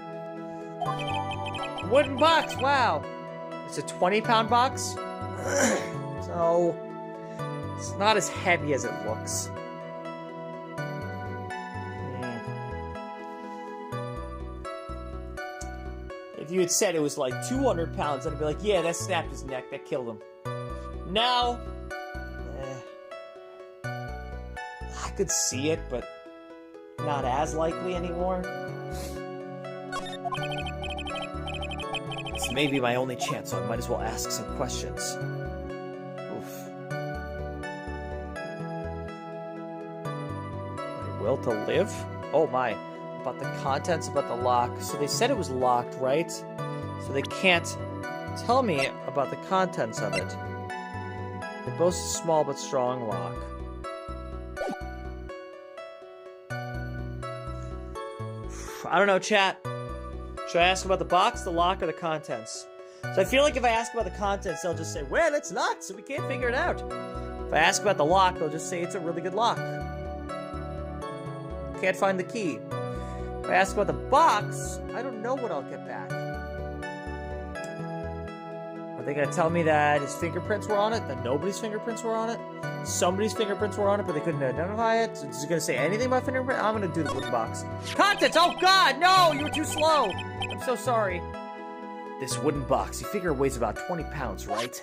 Wooden box, wow. It's a 20-pound box? So, it's not as heavy as it looks. If you had said it was like 200 pounds, I'd be like, yeah, that snapped his neck, that killed him. Now, I could see it, but not as likely anymore. This may be my only chance, so I might as well ask some questions. Oof. My will to live? Oh my. About the contents, about the lock. So they said it was locked, right? So they can't tell me about the contents of it. They boast a small but strong lock. I don't know, chat. Should I ask about the box, the lock, or the contents? So I feel like if I ask about the contents, they'll just say, well, it's locked, so we can't figure it out. If I ask about the lock, they'll just say it's a really good lock. Can't find the key. If I ask about the box, I don't know what I'll get back. Are they going to tell me that his fingerprints were on it? That nobody's fingerprints were on it? Somebody's fingerprints were on it, but they couldn't identify it? So is it going to say anything about fingerprint? I'm going to do the wooden box. Contents! Oh, God! No! You were too slow! I'm so sorry. This wooden box, you figure it weighs about 20 pounds, right?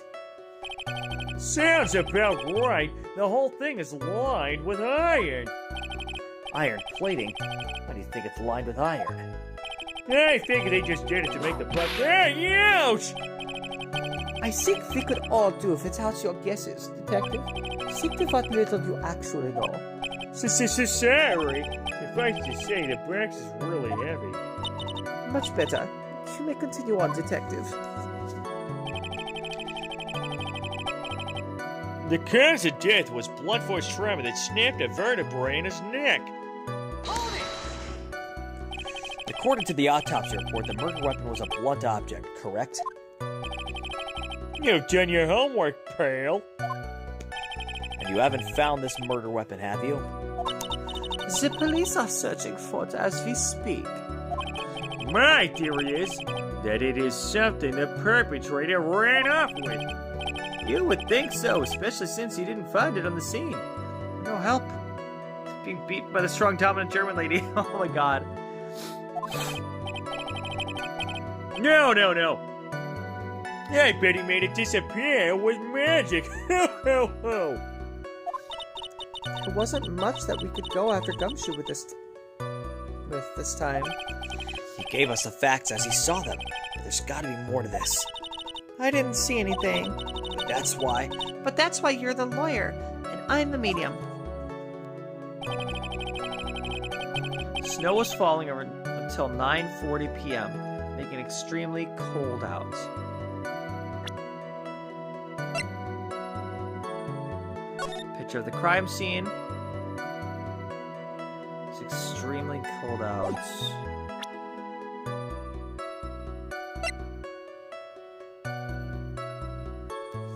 Sounds about right. The whole thing is lined with iron. Iron plating? How do you think it's lined with iron? I figure they just did it to make the box. Hey, ouch! I think we could all do without your guesses, Detective. Think of what little you actually know. Sorry. Suffice to say, the box is really heavy. Much better. You may continue on, Detective. The cause of death was blunt force trauma that snapped a vertebrae in his neck. According to the autopsy report, the murder weapon was a blunt object, correct? You've done your homework, pal. And you haven't found this murder weapon, have you? The police are searching for it as we speak. My theory is that it is something the perpetrator ran off with. You would think so, especially since you didn't find it on the scene. No help. Being beaten by the strong, dominant German lady. Oh my god. No. I bet he made it disappear. It was magic. Ho. There wasn't much that we could go after Gumshoe with this time. He gave us the facts as he saw them, but there's gotta be more to this. I didn't see anything. But that's why. But that's why you're the lawyer, and I'm the medium. Snow was falling until 9:40 p.m., making it extremely cold out. Picture of the crime scene. It's extremely cold out.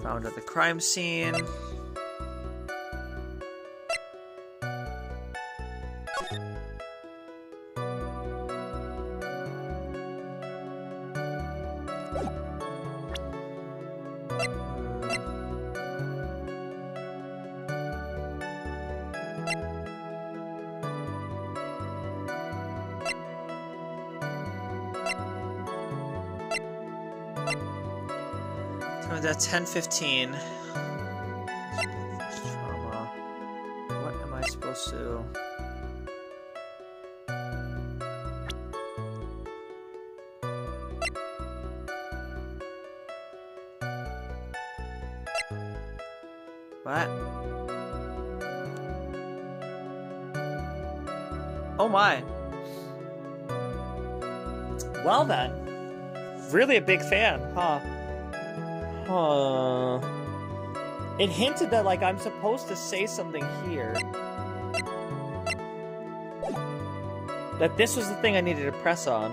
Found at the crime scene. Time's at 10:15. Trauma. What am I supposed to? What? Oh my. Well then. Really a big fan, huh? It hinted that, like, I'm supposed to say something here. That this was the thing I needed to press on.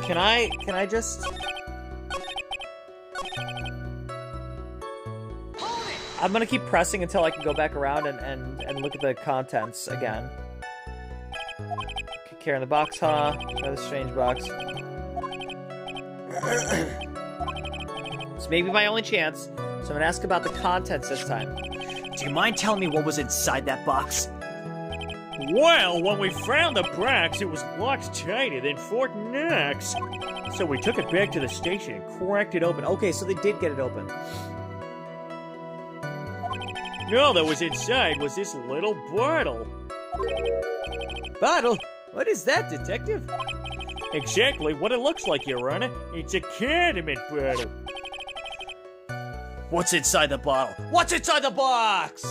Can I just... I'm gonna keep pressing until I can go back around and look at the contents again. Carry in the box, huh? Another strange box. It's maybe my only chance, so I'm gonna ask about the contents this time. Do you mind telling me what was inside that box? Well, when we found the box, it was locked tighter than Fort Knox. So we took it back to the station and cracked it open. Okay, so they did get it open. All that was inside was this little bottle. Bottle? What is that, detective? Exactly what it looks like, Your Honor. It's a condiment bottle. What's inside the bottle? What's inside the box?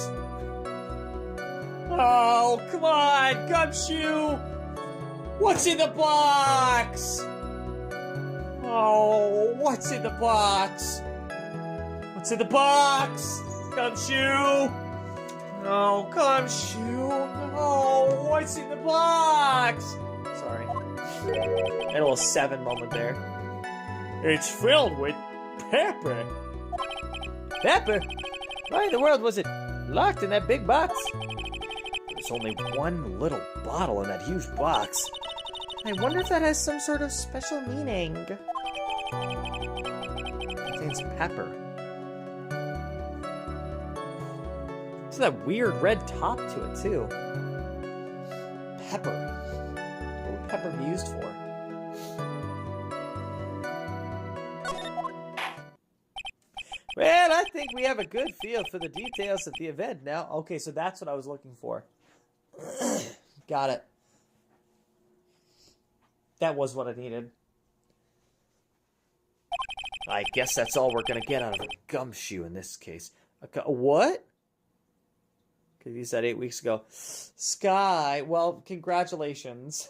Oh, come on, Gumshoe! What's in the box? Oh, what's in the box? What's in the box? Gumshoe! No, Gumshoe! No, what's in the box? Sorry. Had a little 7 moment there. It's filled with pepper. Pepper? Why in the world was it locked in that big box? There's only one little bottle in that huge box. I wonder if that has some sort of special meaning. It contains pepper. It's that weird red top to it, too. Pepper. What would pepper be used for? Well, I think we have a good feel for the details of the event now. Okay, so that's what I was looking for. Got it. That was what I needed. I guess that's all we're gonna get out of a Gumshoe in this case. What? Could have used that 8 weeks ago. Sky, well, congratulations.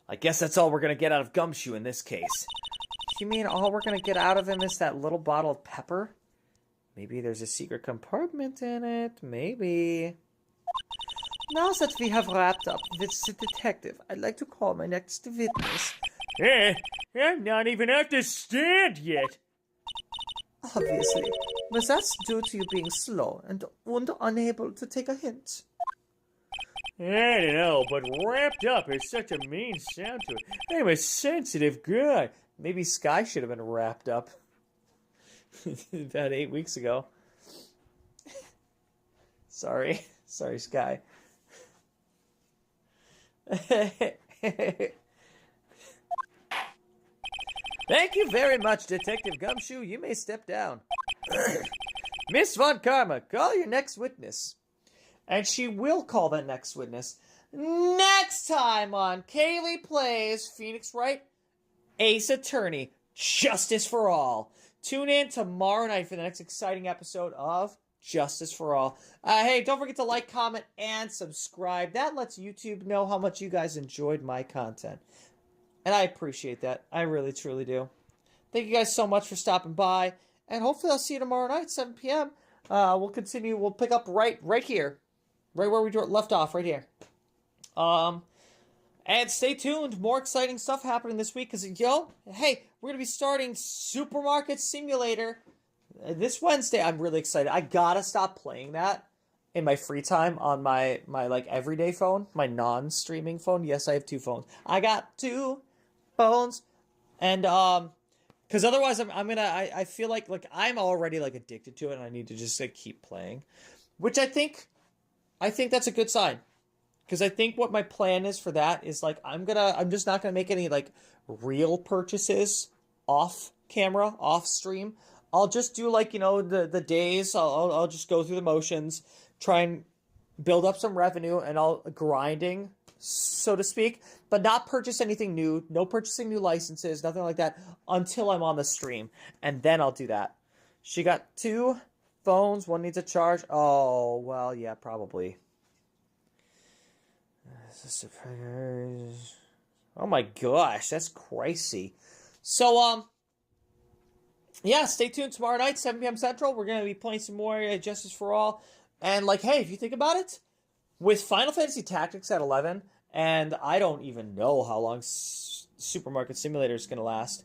I guess that's all we're gonna get out of Gumshoe in this case. You mean all we're gonna get out of him is that little bottle of pepper? Maybe there's a secret compartment in it. Maybe. Now that we have wrapped up with the detective, I'd like to call my next witness. I'm not even at the stand yet. Obviously, but that's due to you being slow and unable to take a hint. I don't know, but wrapped up has such a mean sound to it. I'm a sensitive guy. Maybe Sky should have been wrapped up about 8 weeks ago. Sorry. Sorry, Sky. Thank you very much, Detective Gumshoe. You may step down. Miss Von Karma, call your next witness. And she will call that next witness next time on Kayleigh Plays Phoenix Wright, Ace Attorney, Justice for All. Tune in tomorrow night for the next exciting episode of Justice for All. Hey, don't forget to like, comment, and subscribe. That lets YouTube know how much you guys enjoyed my content. And I appreciate that. I really, truly do. Thank you guys so much for stopping by. And hopefully I'll see you tomorrow night, 7 p.m. We'll continue. We'll pick up right here. Right where we left off, right here. And stay tuned. More exciting stuff happening this week. Because, hey, we're going to be starting Supermarket Simulator this Wednesday. I'm really excited. I got to stop playing that in my free time on my like everyday phone, my non-streaming phone. Yes, I have 2 phones. I got 2 phones. And, because otherwise I feel like I'm already like addicted to it and I need to just like keep playing. Which I think that's a good sign. Because I think what my plan is for that is like I'm just not gonna make any like real purchases off camera, off stream. I'll just do like, the days, I'll just go through the motions, try and build up some revenue, and I'll grinding, so to speak, but not purchase anything new, no purchasing new licenses, nothing like that, until I'm on the stream, and then I'll do that. She got 2 phones, one needs a charge. Oh, well, yeah, probably. Oh my gosh, that's crazy. So, yeah, stay tuned tomorrow night, 7 p.m. Central. We're going to be playing some more Justice for All. And, like, hey, if you think about it, with Final Fantasy Tactics at 11, and I don't even know how long Supermarket Simulator is going to last,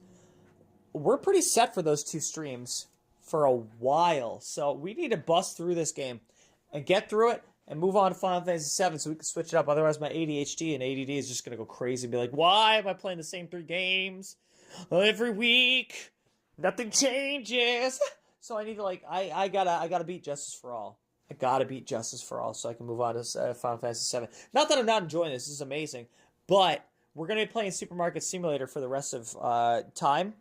we're pretty set for those 2 streams for a while. So we need to bust through this game and get through it and move on to Final Fantasy 7 so we can switch it up. Otherwise, my ADHD and ADD is just going to go crazy and be like, why am I playing the same 3 games every week? Nothing changes. So I need to, like, I gotta beat Justice for All. I gotta beat Justice for All so I can move on to Final Fantasy 7. Not that I'm not enjoying this. This is amazing. But we're going to be playing Supermarket Simulator for the rest of time.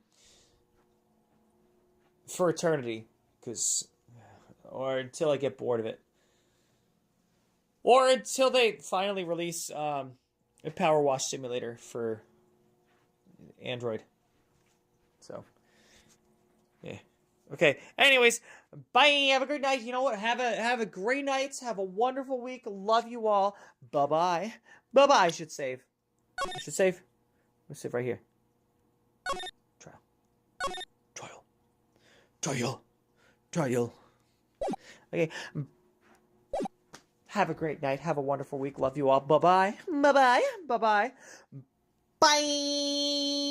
For eternity. Or until I get bored of it. Or until they finally release a Power Wash Simulator for Android. So, yeah. Okay. Anyways, bye. Have a great night. You know what? Have a great night. Have a wonderful week. Love you all. Bye-bye. Bye-bye. I should save. Let's save right here. Trial. Okay. Have a great night. Have a wonderful week. Love you all. Bye-bye. Bye-bye. Bye-bye. Bye.